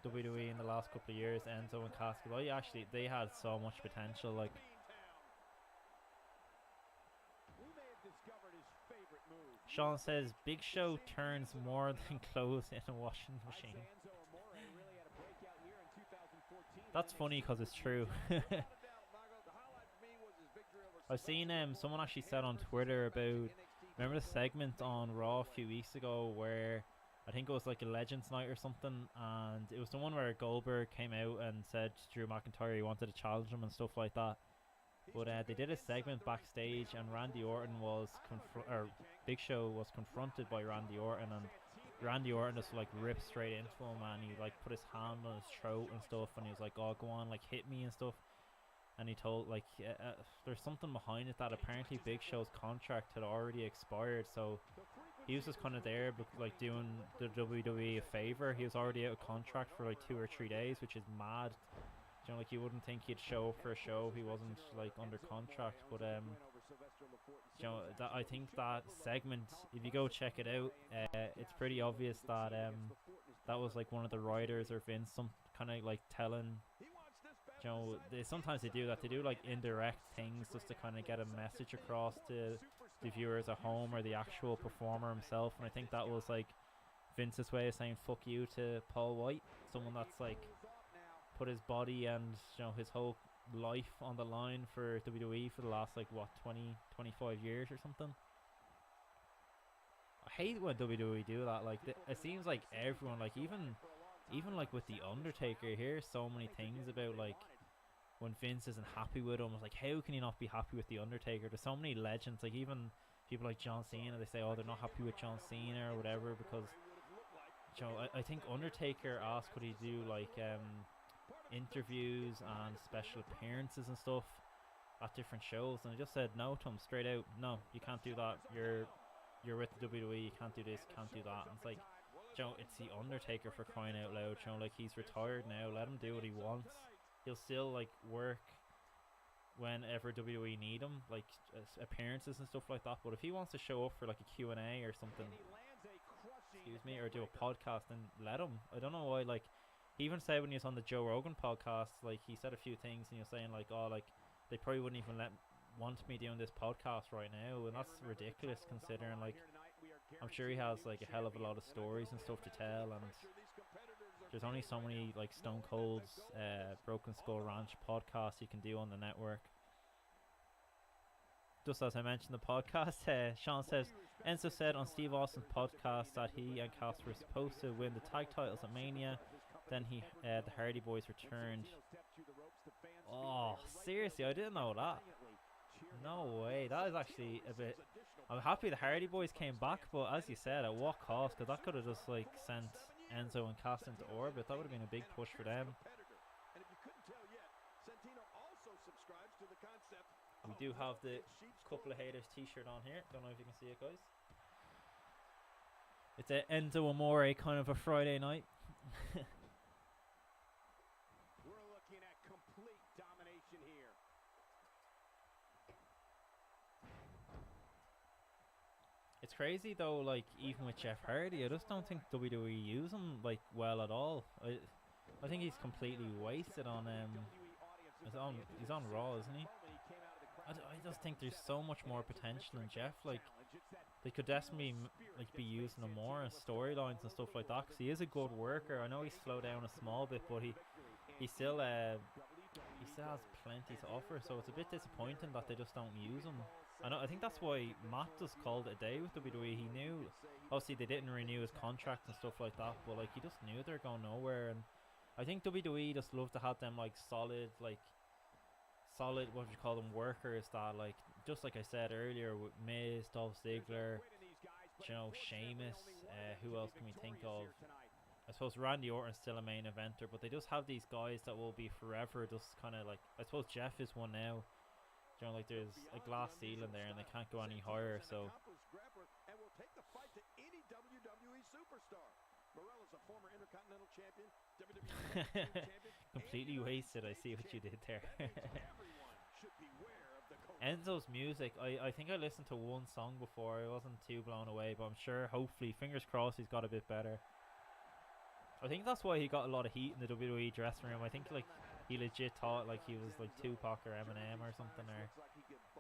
WWE in the last couple of years, Enzo and Casca. They had so much potential. Like, Sean says, Big Show turns more than clothes in a washing machine. That's funny because it's true. I've seen someone actually said on Twitter about, remember the segment on Raw a few weeks ago where I think it was like a Legends night or something, and it was the one where Goldberg came out and said to Drew McIntyre he wanted to challenge him and stuff like that. But they did a segment backstage, and Randy Orton was Big Show was confronted by Randy Orton, and Randy Orton just like ripped straight into him, and he like put his hand on his throat and stuff, and he was like, "Oh, go on, like hit me and stuff." And he told like there's something behind it that apparently Big Show's contract had already expired, so he was just kind of there, but like doing the WWE a favor. He was already out of contract for like 2 or 3 days, which is mad. You know, like you wouldn't think he'd show up for a show if he wasn't like under contract. But you know, that I think that segment, if you go check it out, it's pretty obvious that that was like one of the writers or Vince, some kind of like telling. You know, sometimes they do that. They do like indirect things just to kind of get a message across to the viewers at home or the actual performer himself. And I think that was like Vince's way of saying "fuck you" to Paul White, someone that's like put his body and, you know, his whole life on the line for WWE for the last like what 20-25 years or something. I hate when WWE do that. Like it seems like everyone, like even like with the Undertaker, you hear so many things about like when Vince isn't happy with him. It's like, how can you not be happy with the Undertaker? There's so many legends, like even people like John Cena, they say, oh, they're not happy with John Cena or whatever because, you know, I think Undertaker asked could he do like interviews and special appearances and stuff at different shows, and I just said no to him straight out. No, you can't do that. You're with the WWE. You can't do this. Can't do that. And it's like, you know, it's the Undertaker, for crying out loud. You know, like, he's retired now. Let him do what he wants. He'll still like work whenever WWE need him, like appearances and stuff like that. But if he wants to show up for like a Q&A or something, excuse me, or do a podcast, then let him. I don't know why. Like, he even said when he was on the Joe Rogan podcast, like he said a few things, and he was saying like, oh, like they probably wouldn't even want me doing this podcast right now, and that's ridiculous considering like I'm sure he has like a hell of a lot of stories and stuff to tell, and there's only so many like Stone Cold's Broken Skull Ranch podcasts you can do on the network. Just as I mentioned the podcast, Sean says, Enzo said on Steve Austin's podcast that he and Cass were supposed to win the tag titles at Mania. Then the Hardy Boys returned. Oh, seriously, I didn't know that. No way, that is actually a bit. I'm happy the Hardy Boys came back, but as you said, at what cost? Because that could have just like sent Enzo and Cass into orbit. That would have been a big push for them. We do have the Couple of Haters t-shirt on here. Don't know if you can see it, guys. It's a Enzo Amore kind of a Friday night. We're looking at complete domination here. It's crazy though, like even with Jeff Hardy, I just don't think WWE use him like well at all. I think he's completely wasted on he's on Raw, isn't he? I just think there's so much more potential in Jeff. Like, they could definitely like be using him more in storylines and stuff like that, because he is a good worker. I know he's slowed down a small bit, but he still he still has plenty to offer, so it's a bit disappointing that they just don't use him. I think that's why Matt just called it a day with WWE. He knew, obviously they didn't renew his contract and stuff like that, but like he just knew they're going nowhere. And I think WWE just love to have them like solid, what would you call them, workers that, like, just like I said earlier with Miz, Dolph Ziggler, you know, Sheamus, who else can we think of? I suppose Randy Orton's still a main eventer, but they just have these guys that will be forever just kind of like, I suppose Jeff is one now. You know, like there's a glass ceiling there and they can't go any higher, so. Completely wasted, I see what you did there. Enzo's music, I think I listened to one song before, I wasn't too blown away, but I'm sure, hopefully, fingers crossed, he's got a bit better. I think that's why he got a lot of heat in the WWE dressing room. I think like he legit thought like he was like Tupac or Eminem or something, or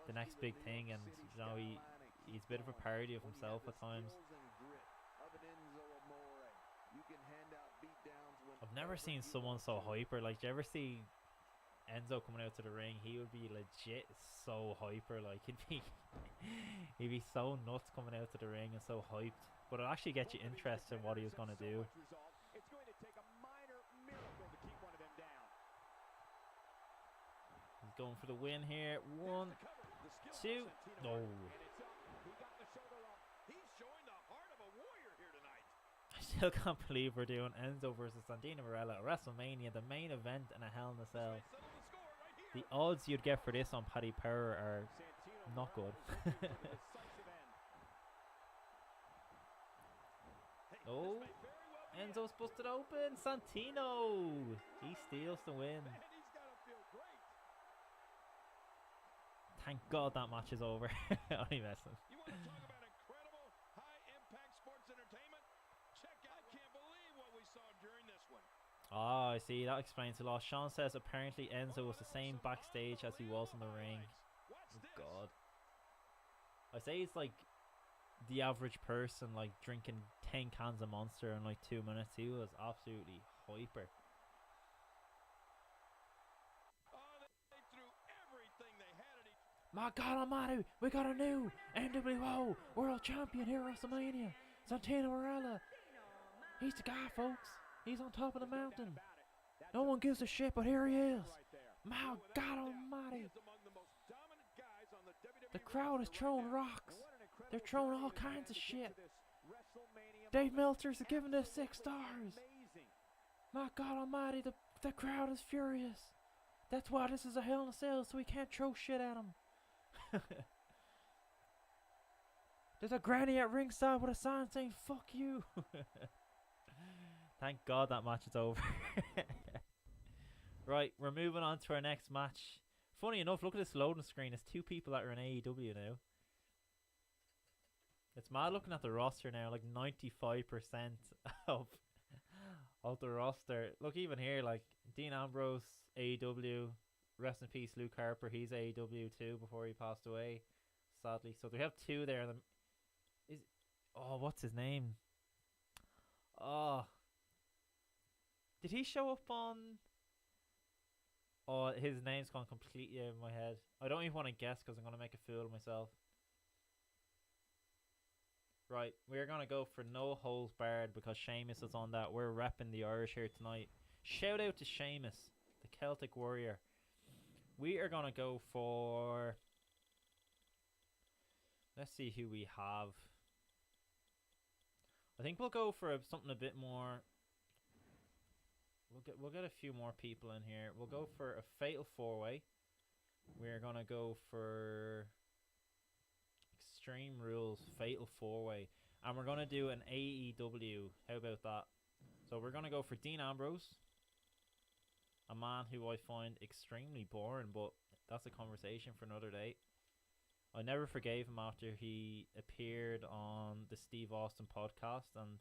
the next big thing, and you know, he's a bit of a parody of himself at times. I've never seen someone so hyper. Like, do you ever see Enzo coming out to the ring? He would be legit so hyper. Like he'd be so nuts coming out to the ring and so hyped. But it'll actually get you interested in what he was gonna do. It's going to take a minor miracle to keep one of them down. He's going for the win here. 1, 2. No. I still can't believe we're doing Enzo versus Santino Marella at WrestleMania, the main event in a Hell in a Cell. The odds you'd get for this on Paddy Power are not good. Oh, Enzo's busted open. Santino, he steals the win. Thank God that match is over. Only messing. You want to talk about incredible high-impact sports entertainment? Check out, I can't believe what we saw during this one. Ah, I see. That explains a lot. Sean says apparently Enzo was the same backstage as he was in the ring. Oh God. I say it's like the average person like drinking 10 cans of Monster in like 2 minutes. He was absolutely hyper. My God Almighty, we got a new NWO World Champion here at WrestleMania. Santino Marella. He's the guy, folks. He's on top of the mountain. No one gives a shit, but here he is. My God Almighty. The crowd is throwing rocks. They're throwing all kinds of shit. Dave Meltzer's giving this 6 stars. My God Almighty, the crowd is furious. That's why this is a Hell in a Cell, so we can't throw shit at him. There's a granny at ringside with a sign saying "fuck you." Thank God that match is over. Right, we're moving on to our next match. Funny enough, look at this loading screen. It's 2 people that are in AEW now. It's mad looking at the roster now. Like 95% of the roster. Look, even here, like Dean Ambrose, AEW. Rest in peace, Luke Harper. He's AEW too before he passed away, sadly. So we have 2 there. What's his name? Oh, did he show up on? Oh, his name's gone completely out of my head. I don't even want to guess because I'm gonna make a fool of myself. Right, we're gonna go for No Holds Barred because Sheamus is on that. We're repping the Irish here tonight. Shout out to Sheamus, the Celtic Warrior. We are going to go for... Let's see who we have. I think we'll go for something a bit more... We'll get a few more people in here. We'll go for a Fatal 4-Way. We're going to go for... Extreme Rules Fatal 4-Way. And we're going to do an AEW. How about that? So we're going to go for Dean Ambrose. A man who I find extremely boring, but that's a conversation for another day. I never forgave him after he appeared on the Steve Austin podcast, and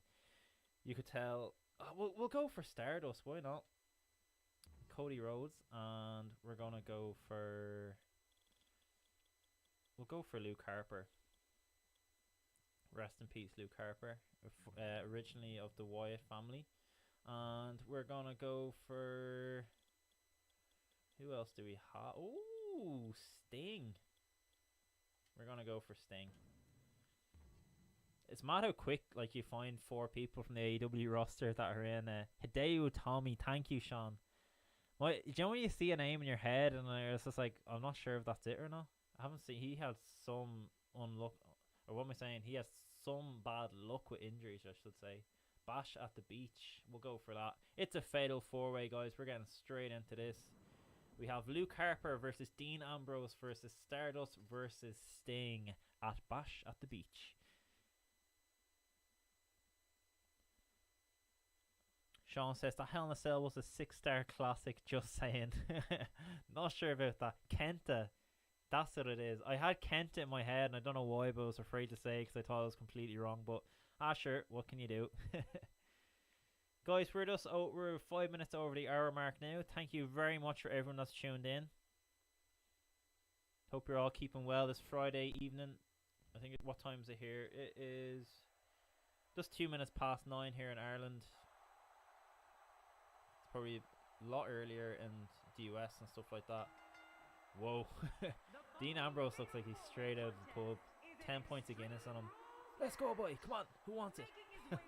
you could tell. We'll go for Stardust. Why not? Cody Rhodes, and we're gonna go for. We'll go for Luke Harper. Rest in peace, Luke Harper. Originally of the Wyatt family. And we're gonna go for Who else do we have? Ooh, Sting. We're gonna go for Sting. It's mad how quick like you find 4 people from the AEW roster that are in. Hideo Tommy, thank you, Sean. Do you know when you see a name in your head and it's just like, I'm not sure if that's it or not. I haven't seen. He had some unluck, or what am I saying? He has some bad luck with injuries, I should say. Bash at the Beach. We'll go for that. It's a fatal 4-way, guys. We're getting straight into this. We have Luke Harper versus Dean Ambrose versus Stardust versus Sting at Bash at the Beach. Sean says the Hell in a Cell was a 6-star classic, just saying. Not sure about that. Kenta. That's what it is. I had Kenta in my head and I don't know why, but I was afraid to say because I thought I was completely wrong. But, sure, what can you do? Guys, we're 5 minutes over the hour mark now. Thank you very much for everyone that's tuned in. Hope you're all keeping well this Friday evening. I think, what time is it here? It is just 2 minutes past 9 here in Ireland. It's probably a lot earlier in the US and stuff like that. Whoa. Dean Ambrose looks like he's straight out of the pub. 10 points of Guinness on him. Let's go, boy. Come on. Who wants it? This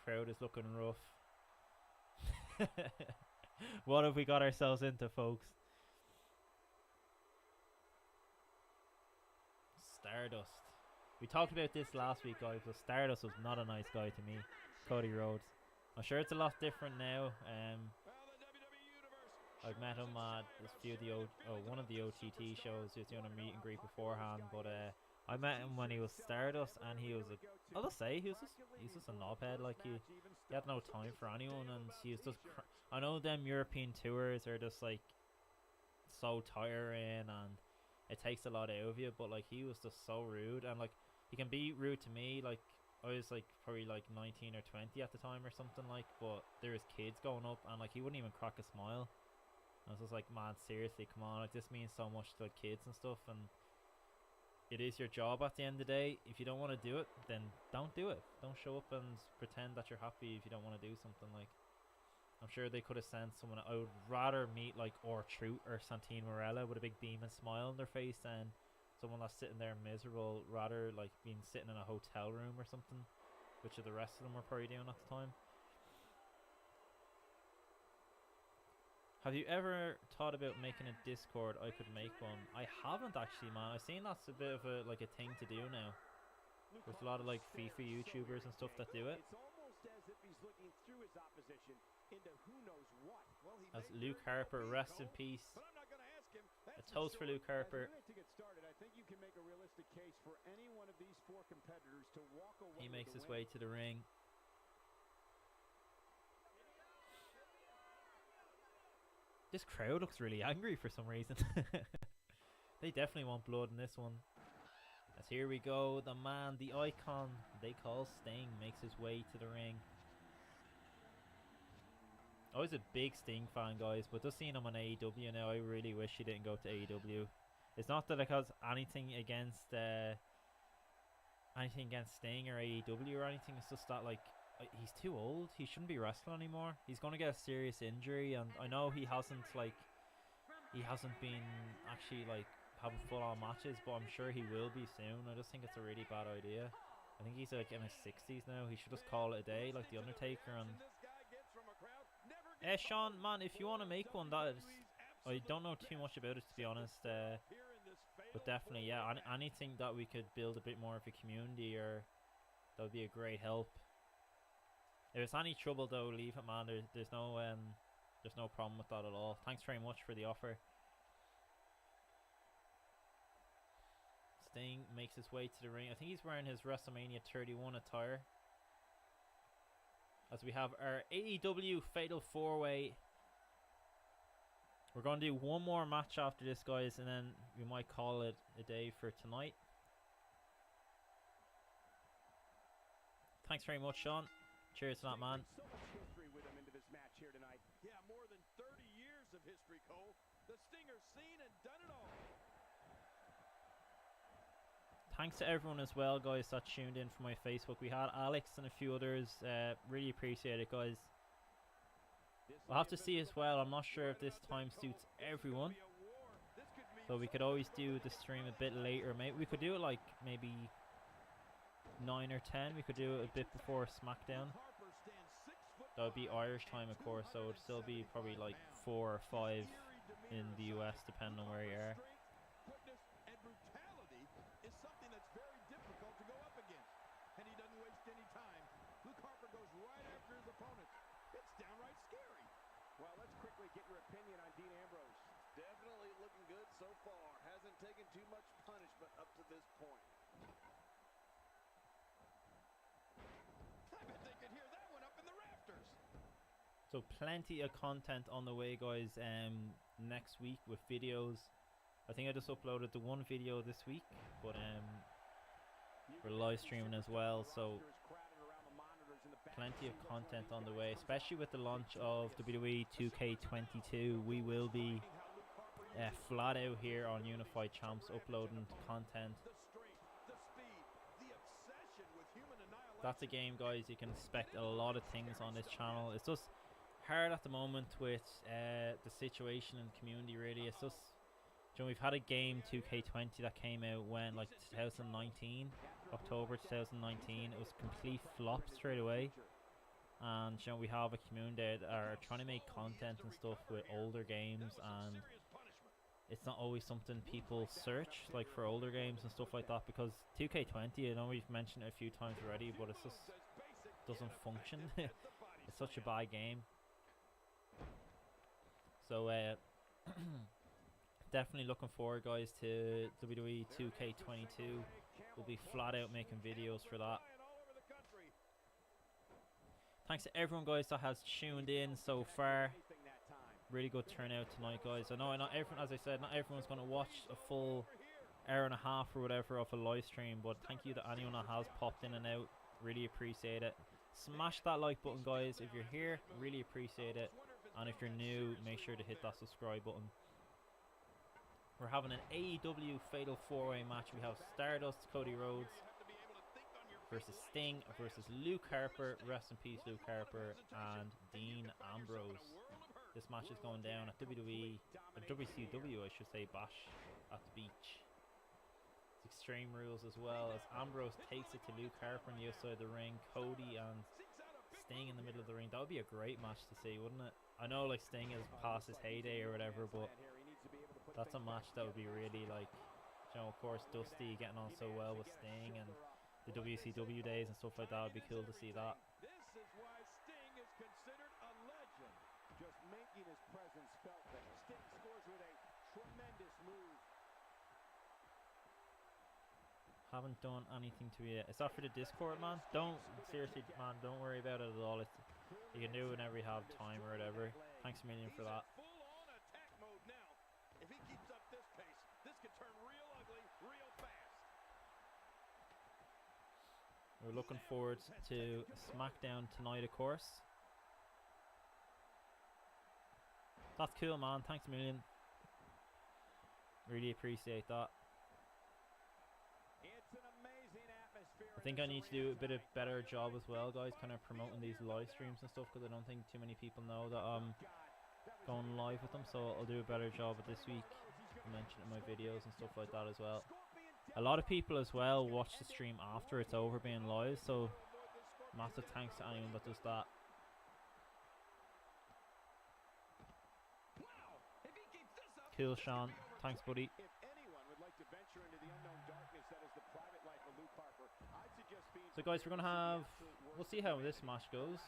crowd is looking rough. What have we got ourselves into, folks? Stardust. We talked about this last week, guys, but Stardust was not a nice guy to me. Cody Rhodes. I'm sure it's a lot different now. I've met him at one of the OTT shows. He was doing a meet and greet beforehand, but I met him when he was Stardust, and he was I'll just say he's just a knobhead. Like he had no time for anyone, and he was just. I know them European tours are just like so tiring, and it takes a lot out of you. But like he was just so rude, and like he can be rude to me. Like I was like probably like 19 or 20 at the time or something like, but there was kids going up, and like he wouldn't even crack a smile. I was just like, man, seriously, come on, like this means so much to like kids and stuff, and it is your job at the end of the day. If you don't want to do it, then don't do it. Don't show up and pretend that you're happy if you don't want to do something. Like, I'm sure they could have sent someone. I would rather meet like R-Truth or Santine Morella with a big beam and smile on their face than someone that's sitting there miserable, rather like being sitting in a hotel room or something, which the rest of them were probably doing at the time. Have you ever thought about making a Discord? I could make one. I haven't actually, man. I've seen that's a bit of a like a thing to do now. There's a lot of like FIFA YouTubers and stuff that do it. It's almost as if he's looking through his opposition into who knows what. Well, As Luke Harper, rest in peace. But I'm not going to ask him. A toast for Luke Harper. To get started, I think you can make a realistic case for any one of these 4 competitors to walk away. He makes his way to the ring. This crowd looks really angry for some reason. They definitely want blood in this one. As here we go, the man, the icon they call Sting makes his way to the ring. I was a big Sting fan, guys, but just seeing him on AEW now, I really wish he didn't go to AEW. It's not that I cause anything against Sting or AEW or anything. It's just that like he's too old. He shouldn't be wrestling anymore. He's gonna get a serious injury, and I know he hasn't been actually like having full-on matches, but I'm sure he will be soon. I just think it's a really bad idea. I think he's like in his 60s now. He should just call it a day, like the Undertaker. And Sean, man, if you want to make one, that is, I don't know too much about it to be honest. But definitely, yeah, anything that we could build a bit more of a community, or that would be a great help. If it's any trouble though, leave it, man. There's no problem with that at all. Thanks very much for the offer. Sting makes his way to the ring. I think he's wearing his WrestleMania 31 attire. As we have our AEW Fatal 4-Way. We're going to do one more match after this, guys, and then we might call it a day for tonight. Thanks very much, Sean. Cheers to that, man. So much history with him into this match here tonight. Yeah, more than 30 years of history, Cole. The Stinger's seen and done it all. Thanks to everyone as well, guys, that tuned in from my Facebook. We had Alex and a few others. Really appreciate it, guys. We'll have to see as well. I'm not sure if this time suits everyone. So we could always do the stream a bit later. Maybe we could do it like maybe 9 or 10. We could do it a bit before SmackDown. That would be Irish time, of course, so it would still be probably like 4 or 5 in the US, depending on where you are. And brutality is something that's very difficult to go up against. And he doesn't waste any time. Luke Harper goes right after his opponent. It's downright scary. Well, let's quickly get your opinion on Dean Ambrose. Definitely looking good so far. Hasn't taken too much punishment up to this point. I bet they could hear that one up in the rafters. So plenty of content on the way, guys, next week with videos. I think I just uploaded the one video this week, but we're live streaming as well, so plenty of content on the way, especially with the launch of WWE 2K16. We will be flat out here on Unified Champs uploading content. That's a game, guys. You can expect a lot of things on this channel. It's just hard at the moment with the situation in the community, really. It's just, you know, we've had a game 2K20 that came out when, like, 2019, October 2019. It was a complete flop straight away. And, you know, we have a community that are trying to make content and stuff with older games, and it's not always something people search, like, for older games and stuff like that, because 2K20, I know we've mentioned it a few times already, but it just doesn't function. It's such a bad game. So definitely looking forward, guys, to WWE 2K22. We'll be flat out making videos for that. Thanks to everyone, guys, that has tuned in so far. Really good turnout tonight, guys. I know not everyone, as I said, not everyone's going to watch a full hour and a half or whatever of a live stream, but thank you to anyone that has popped in and out. Really appreciate it. Smash that like button, guys, if you're here. Really appreciate it. And if you're new, make sure to hit that subscribe button. We're having an AEW Fatal 4-Way match. We have Stardust, Cody Rhodes versus Sting versus Luke Harper. Rest in peace, Luke Harper, and Dean Ambrose. This match is going down at WWE, WCW, I should say, Bash at the Beach. It's Extreme Rules as well, as Ambrose takes it to Luke Harper on the outside of the ring. Cody and Sting in the middle of the ring. That would be a great match to see, wouldn't it? I know, like, Sting is past his heyday or whatever, but that's a match that would be really, like, you know, of course, Dusty getting on so well with Sting and the WCW days and stuff like that. Would be cool to see that. This is why Sting is considered a legend. Just making his presence felt there. Sting scores with a tremendous move. Haven't done anything to it yet. Is that for the Discord, man? Don't, seriously, man, don't worry about it at all. It's, you can do it whenever you have time or whatever. Thanks a million for that. Full-on attack mode now. If he keeps up this pace, this could turn real ugly real fast. We're looking forward to SmackDown tonight, of course. That's cool, man. Thanks a million. Really appreciate that. It's an amazing atmosphere. I think I need to do a bit of better job as well, guys, kind of promoting these live streams and stuff, because I don't think too many people know that I'm going live with them, so I'll do a better job of this week. I'll mention it in my videos and stuff like that as well. A lot of people as well watch the stream after it's over being live, so massive thanks to anyone that does that. Cool, Sean. Thanks, buddy. If anyone would like to venture into the unknown darkness that is the private life of Luke Harper, I'd suggest being So, guys, we're going to have... We'll see how this match goes.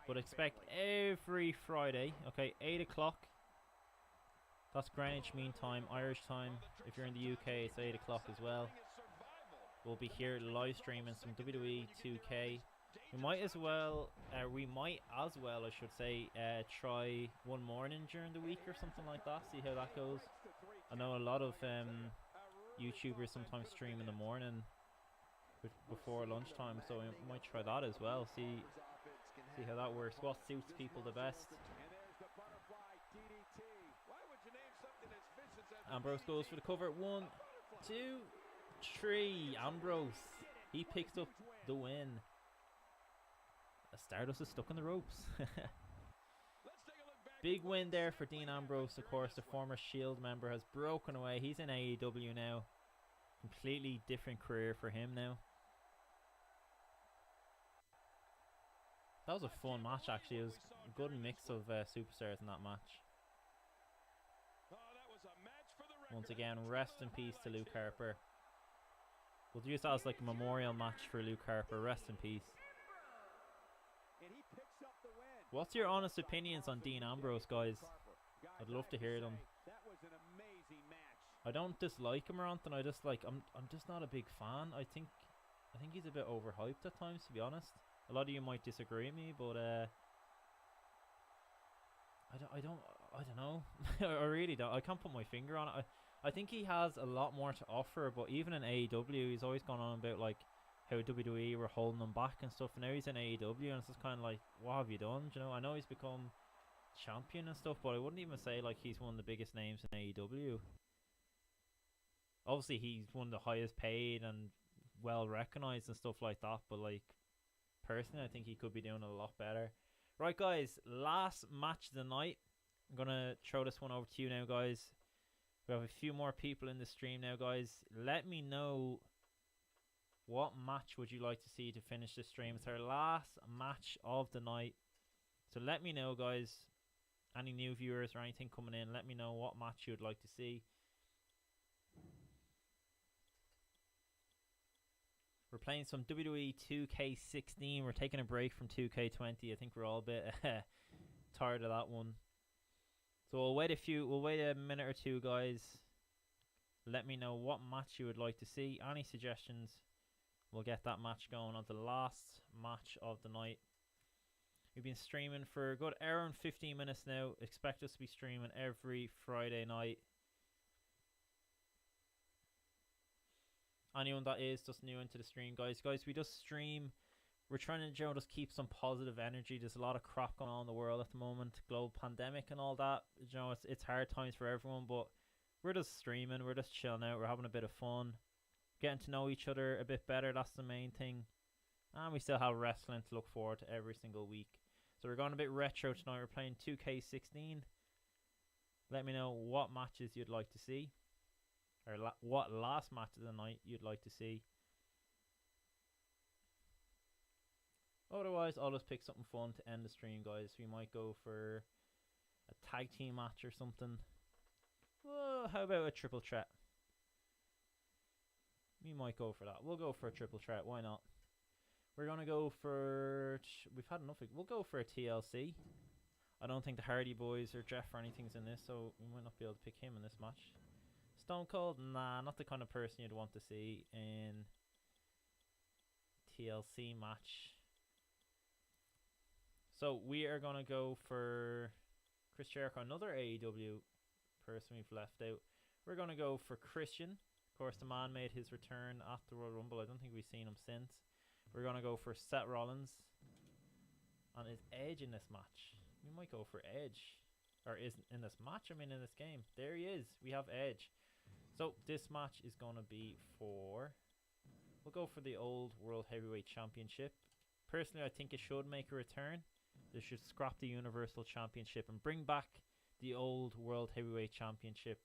But expect every Friday, okay, 8 o'clock. That's Greenwich Mean Time, Irish time. If you're in the UK, it's 8 o'clock as well. We'll be here live streaming some WWE 2K. We might as well, I should say, try one morning during the week or something like that. See how that goes. I know a lot of YouTubers sometimes stream in the morning before lunchtime, so we might try that as well. See how that works. What suits people the best. Ambrose goes for the cover. 1, 2, 3. Ambrose. He picks up the win. Stardust is stuck in the ropes. Big win there for Dean Ambrose, of course. The former Shield member has broken away. He's in AEW now. Completely different career for him now. That was a fun match, actually. It was a good mix of superstars in that match. Once again, rest in peace to Luke Harper. We'll use that as like a memorial match for Luke Harper. Rest in peace. What's your honest opinions on Dean Ambrose, guys? I'd love to hear them. I don't dislike him or anything. I just like I'm just not a big fan. I think he's a bit overhyped at times, to be honest. A lot of you might disagree with me, but I don't know. I really don't. I can't put my finger on it. I think he has a lot more to offer, but even in AEW, he's always gone on about like how WWE were holding him back and stuff. And now he's in AEW, and it's just kind of like, what have you done? You know, I know he's become champion and stuff, but I wouldn't even say like he's one of the biggest names in AEW. Obviously, he's one of the highest paid and well recognized and stuff like that, but like personally, I think he could be doing a lot better. Right, guys, last match of the night. I'm gonna throw this one over to you now, guys. We have a few more people in the stream now, guys. Let me know what match would you like to see to finish the stream. It's our last match of the night, so let me know, guys. Any new viewers or anything coming in, let me know what match you would like to see. We're playing some WWE 2K16. We're taking a break from 2K20. I think we're all a bit tired of that one. So we'll wait a minute or two, guys. Let me know what match you would like to see. Any suggestions? We'll get that match going on the last match of the night. We've been streaming for a good hour and 15 minutes now. Expect us to be streaming every Friday night. Anyone that is just new into the stream, guys, we just stream. We're trying to, just keep some positive energy. There's a lot of crap going on in the world at the moment, global pandemic and all that. It's hard times for everyone, but we're just streaming. We're just chilling out. We're having a bit of fun, getting to know each other a bit better. That's the main thing. And we still have wrestling to look forward to every single week. So we're going a bit retro tonight. We're playing 2K16. Let me know what matches you'd like to see. Or what last match of the night you'd like to see. Otherwise, I'll just pick something fun to end the stream, guys. We might go for a tag team match or something. Well, how about a triple threat? We might go for that. We'll go for a triple threat. Why not? We're going to go for... We've had enough. We'll go for a TLC. I don't think the Hardy Boys or Jeff or anything's in this, so we might not be able to pick him in this match. Stone Cold? Nah, not the kind of person you'd want to see in TLC match. So we are going to go for Chris Jericho, another AEW person we've left out. We're going to go for Christian. Of course, the man made his return after Royal Rumble. I don't think we've seen him since. We're going to go for Seth Rollins. And is Edge in this match? We might go for Edge. Or is in this match? I mean, in this game. There he is. We have Edge. So this match is going to be for... We'll go for the old World Heavyweight Championship. Personally, I think it should make a return. They should scrap the Universal Championship and bring back the old World Heavyweight Championship.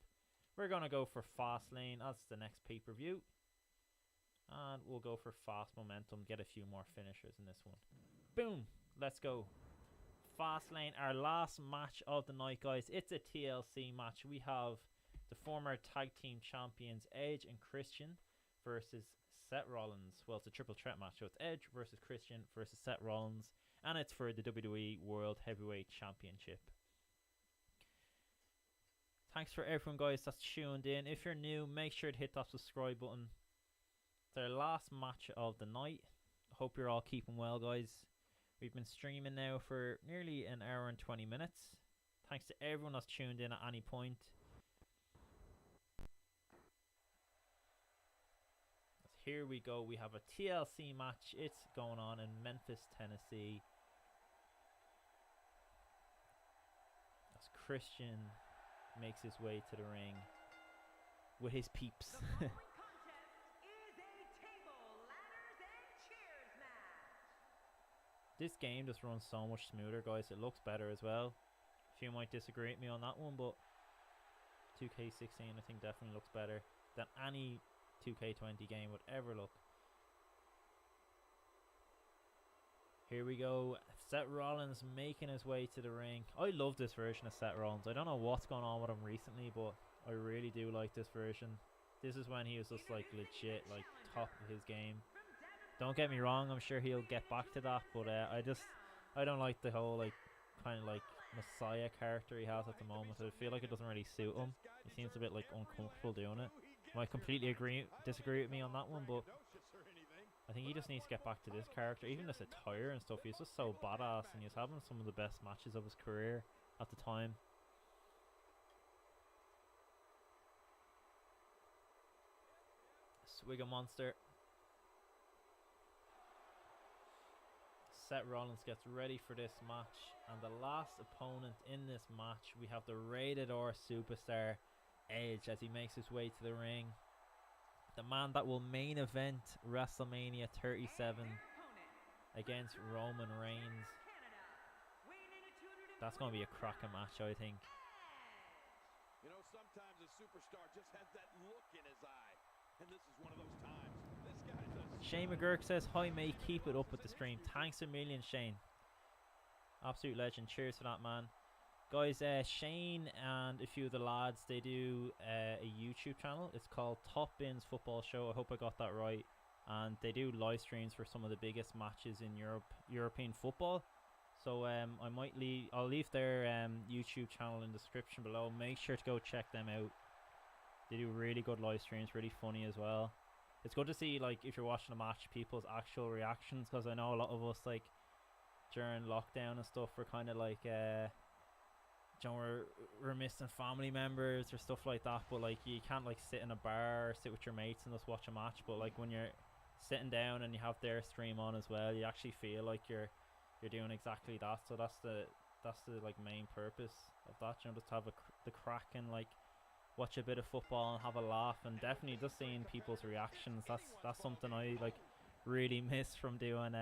We're going to go for Fastlane. That's the next pay-per-view. And we'll go for Fast Momentum. Get a few more finishers in this one. Boom. Let's go. Fastlane, our last match of the night, guys. It's a TLC match. We have the former tag team champions Edge and Christian versus Seth Rollins. Well, it's a triple threat match, so it's Edge versus Christian versus Seth Rollins, and it's for the WWE World Heavyweight Championship. Thanks for everyone, guys, that's tuned in. If you're new, make sure to hit that subscribe button. It's our last match of the night. I hope you're all keeping well, guys. We've been streaming now for nearly an hour and 20 minutes. Thanks to everyone that's tuned in at any point. Here we go. We have a TLC match. It's going on in Memphis, Tennessee. As Christian makes his way to the ring. with his peeps. The following contest is a table, ladders, and chairs match. This game just runs so much smoother, guys. It looks better as well. A few might disagree with me on that one, but 2K16 I think definitely looks better than any 2K20 game would ever look. Here we go. Seth Rollins making his way to the ring. I love this version of Seth Rollins. I don't know what's going on with him recently, but I really do like this version. This is when he was just like legit, like top of his game. Don't get me wrong, I'm sure he'll get back to that, but I don't like the whole like kind of like Messiah character he has at the moment. I feel like it doesn't really suit him. He seems a bit like uncomfortable doing it. Might completely disagree with me on that one, but I think he just needs to get back to this character. Even this attire and stuff, he's just so badass, and he's having some of the best matches of his career at the time. Swigger Monster. Seth Rollins gets ready for this match, and the last opponent in this match, we have the rated R superstar Edge as he makes his way to the ring. The man that will main event WrestleMania 37 against Roman Reigns. That's going to be a cracking match, I think. You know, sometimes a superstar just has that look in his eye, and this is one of those times. This guy's a Shane McGurk says, "Hi mate, keep it up with the stream." Thanks a million, Shane. Absolute legend. Cheers for that, man. Guys, Shane and a few of the lads, they do a YouTube channel. It's called Top Bins Football Show. I hope I got that right. And they do live streams for some of the biggest matches in European football. So I'll leave their YouTube channel in the description below. Make sure to go check them out. They do really good live streams, really funny as well. It's good to see, like, if you're watching a match, people's actual reactions, because I know a lot of us, like, during lockdown and stuff, we're kind of like, you know, we're missing family members or stuff like that, but like you can't like sit in a bar or sit with your mates and just watch a match. But like when you're sitting down and you have their stream on as well, you actually feel like you're doing exactly that. So that's the like main purpose of that, you know, just have the crack and like watch a bit of football and have a laugh, and definitely just seeing people's reactions. That's something I like really miss from doing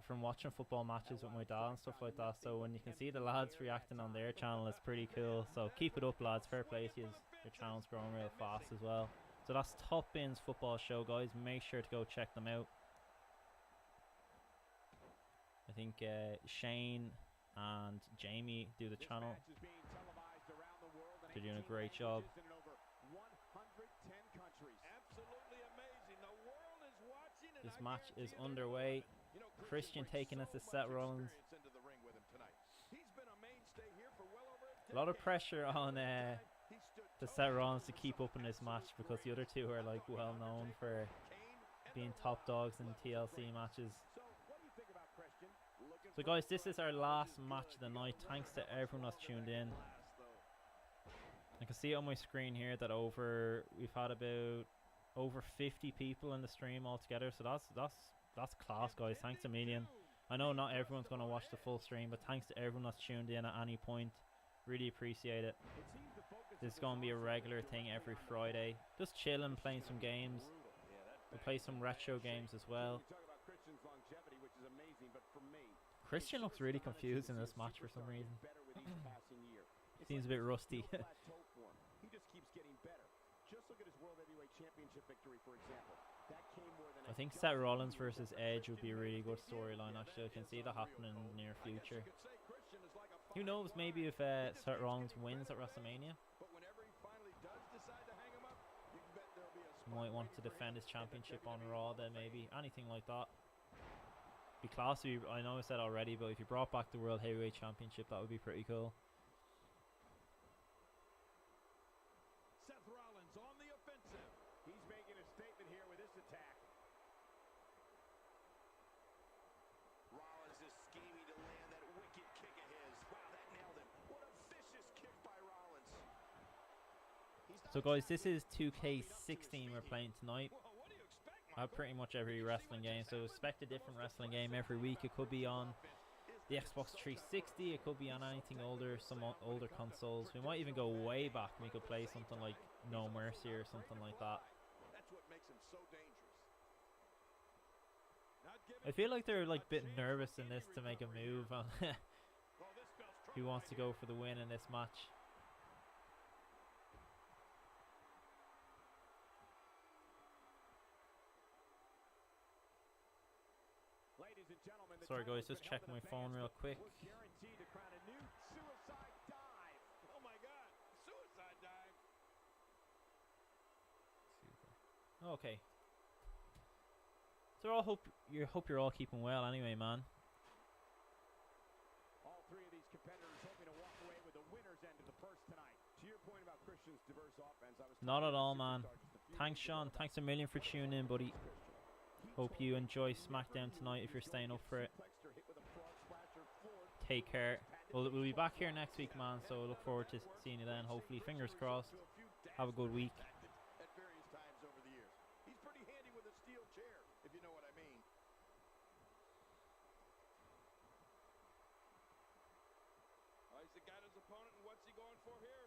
from watching football matches with my dad and stuff like that. So when you can see the lads reacting on their channel, it's pretty cool. So keep it up, lads. Fair play to you. Your channel's growing real fast as well. So that's Top Bins Football Show, guys. Make sure to go check them out. I think Shane and Jamie do the channel. They're doing a great job. This match is underway. Christian taking it to Seth Rollins. A lot of pressure on to Seth Rollins to keep up in this match, because the other two are like well known for being top dogs in TLC matches. So guys, this is our last match of the night. Thanks to everyone that's tuned in. I can see on my screen here that we've had about over 50 people in the stream altogether. So that's class, guys. Thanks a million. I know not everyone's going to watch the full stream, but thanks to everyone that's tuned in at any point. Really appreciate it. This is going to be a regular thing every Friday. Just chilling, playing some games. We'll play some retro games as well. Christian looks really confused in this match for some reason. Seems a bit rusty. I think Seth Rollins versus Edge would be a really good storyline, actually. I can see that happening in the near future. Who knows, maybe if Seth Rollins wins at WrestleMania, might want to defend his championship on Raw then, maybe. Anything like that. Be class. I know I said already, but if you brought back the World Heavyweight Championship, that would be pretty cool. Seth Rollins on the offensive. He's making a statement here with this attack. Rollins is scheming to land that wicked kick of his. Wow, that nailed him. What a vicious kick by Rollins. So guys, this is 2K16 we're playing tonight. I have pretty much every wrestling game, so expect a different wrestling game every week. It could be on the Xbox 360. It could be on anything older, some older consoles. We might even go way back and we could play something like No Mercy or something like that. That's what makes him so dangerous. I feel like they're like a bit nervous in this to make a move on who wants to go for the win in this match. Ladies and gentlemen, Sorry guys, just checking my phone real quick. guaranteed to crown a new suicide dive. Oh my God, suicide dive. Okay. So I hope you're all keeping well anyway, man. All three of these competitors hoping to walk away with the winner's end of the purse tonight. To your point about Christian's diverse offense, I was Not at all, man. Thanks, Sean. Thanks a million for tuning in, buddy. Hope you enjoy SmackDown tonight if you're staying up for it. Take care. We'll be back here next week, man, so look forward to seeing you then. Hopefully, fingers crossed. Have a good week. At various times over the years. He's pretty handy with a steel chair, if you know what I mean. Oh, he's got his opponent, and what's he going for here?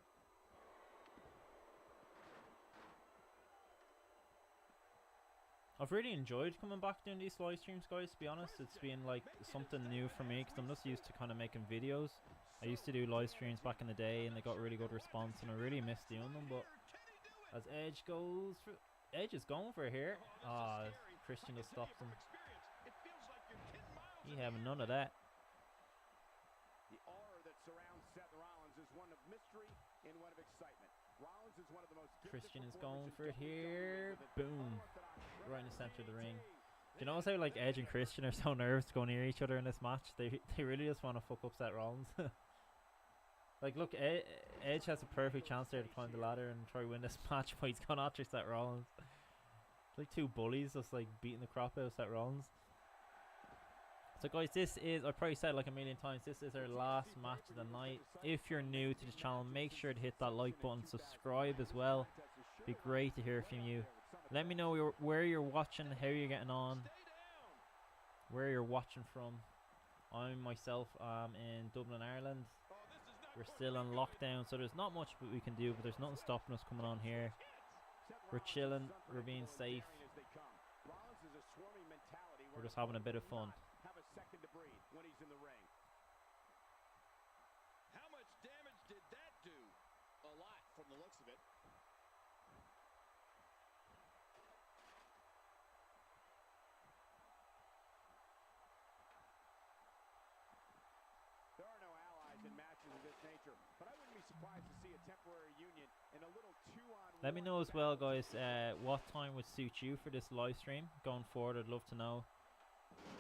I've really enjoyed coming back doing these live streams, guys, to be honest. It's been like something new for me because I'm just used to kind of making videos. I used to do live streams back in the day and they got really good response and I really miss doing them. But as Edge goes for... Edge is going for it here. Ah, Christian just stops him. He having none of that. The aura that surrounds Seth Rollins is one of mystery and one of excitement. Rollins is one of the most Christian is going for it here. Boom. Right in the center of the ring. Do you notice how like Edge and Christian are so nervous to go near each other in this match? They really just want to fuck up Seth Rollins. Like look, Edge has a perfect chance there to climb the ladder and try to win this match, but he's gone after Seth Rollins. It's like two bullies just like beating the crap out of Seth Rollins. So guys, this is, I've probably said it like a million times, this is our last match of the night. If you're new to the channel, make sure to hit that like button, subscribe as well. Be great to hear from you. Let me know where you're watching, how you're getting on, where you're watching from. I myself am in Dublin, Ireland. We're still in lockdown, so there's not much we can do, but there's nothing stopping us coming on here. We're chilling, we're being safe. We're just having a bit of fun. Have a second to breathe when he's in the ring. How much damage did that do? A lot from the looks of it. There are no allies in matches of this nature, but I wouldn't be surprised to see a temporary union in a little two-on-one. Let me know as well, guys, what time would suit you for this live stream going forward. I'd love to know.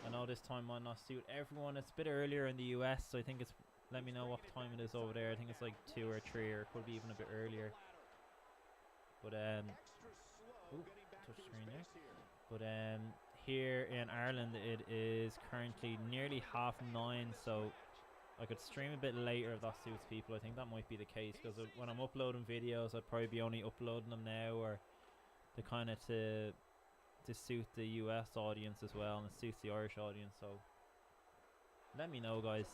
I know this time might not suit everyone. It's a bit earlier in the US, so I think it's... Let me know what time it is over there. I think it's like 2 or 3, or it could be even a bit earlier. But ooh, touch screen there. But here in Ireland, it is currently nearly 9:30, so I could stream a bit later if that suits people. I think that might be the case because when I'm uploading videos, I'd probably be only uploading them now, or the kind of to suit the US audience as well, and it suits the Irish audience. So let me know, guys.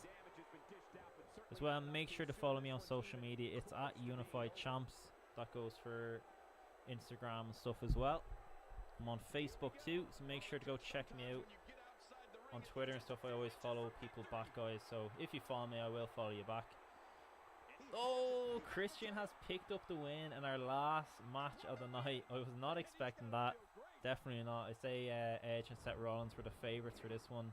As well, make sure to follow me on social media. It's at Unified Champs. That goes for Instagram and stuff as well. I'm on Facebook too, so make sure to go check me out. On Twitter and stuff, I always follow people back, guys. So if you follow me, I will follow you back. Oh, Christian has picked up the win in our last match of the night. I was not expecting that. Definitely not. I say Edge and Seth Rollins were the favourites for this one.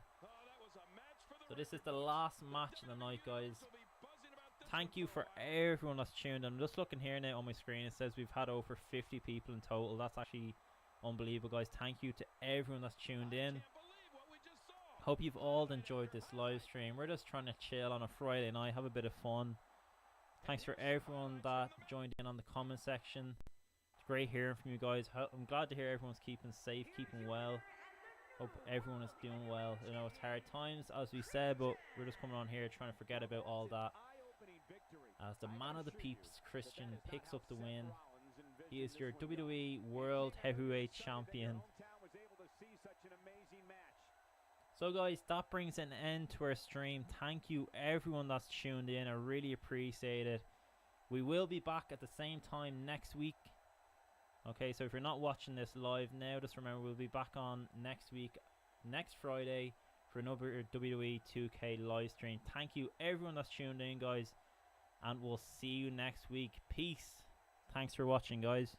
So this is the last match of the night, guys. Thank you for everyone that's tuned in. I'm just looking here now on my screen. It says we've had over 50 people in total. That's actually unbelievable, guys. Thank you to everyone that's tuned in. Hope you've all enjoyed this live stream. We're just trying to chill on a Friday night, have a bit of fun. Thanks for everyone that joined in on the comment section. It's great hearing from you guys. I'm glad to hear everyone's keeping safe, keeping well. Hope everyone is doing well. You know, it's hard times, as we said, but we're just coming on here trying to forget about all that. As the man of the peeps, Christian, picks up the win. He is your WWE World Heavyweight Champion. So guys, that brings an end to our stream. Thank you everyone that's tuned in. I really appreciate it. We will be back at the same time next week. Okay, so if you're not watching this live now, just remember we'll be back on next week, next Friday, for another WWE 2K live stream. Thank you everyone that's tuned in, guys, and we'll see you next week. Peace. Thanks for watching, guys.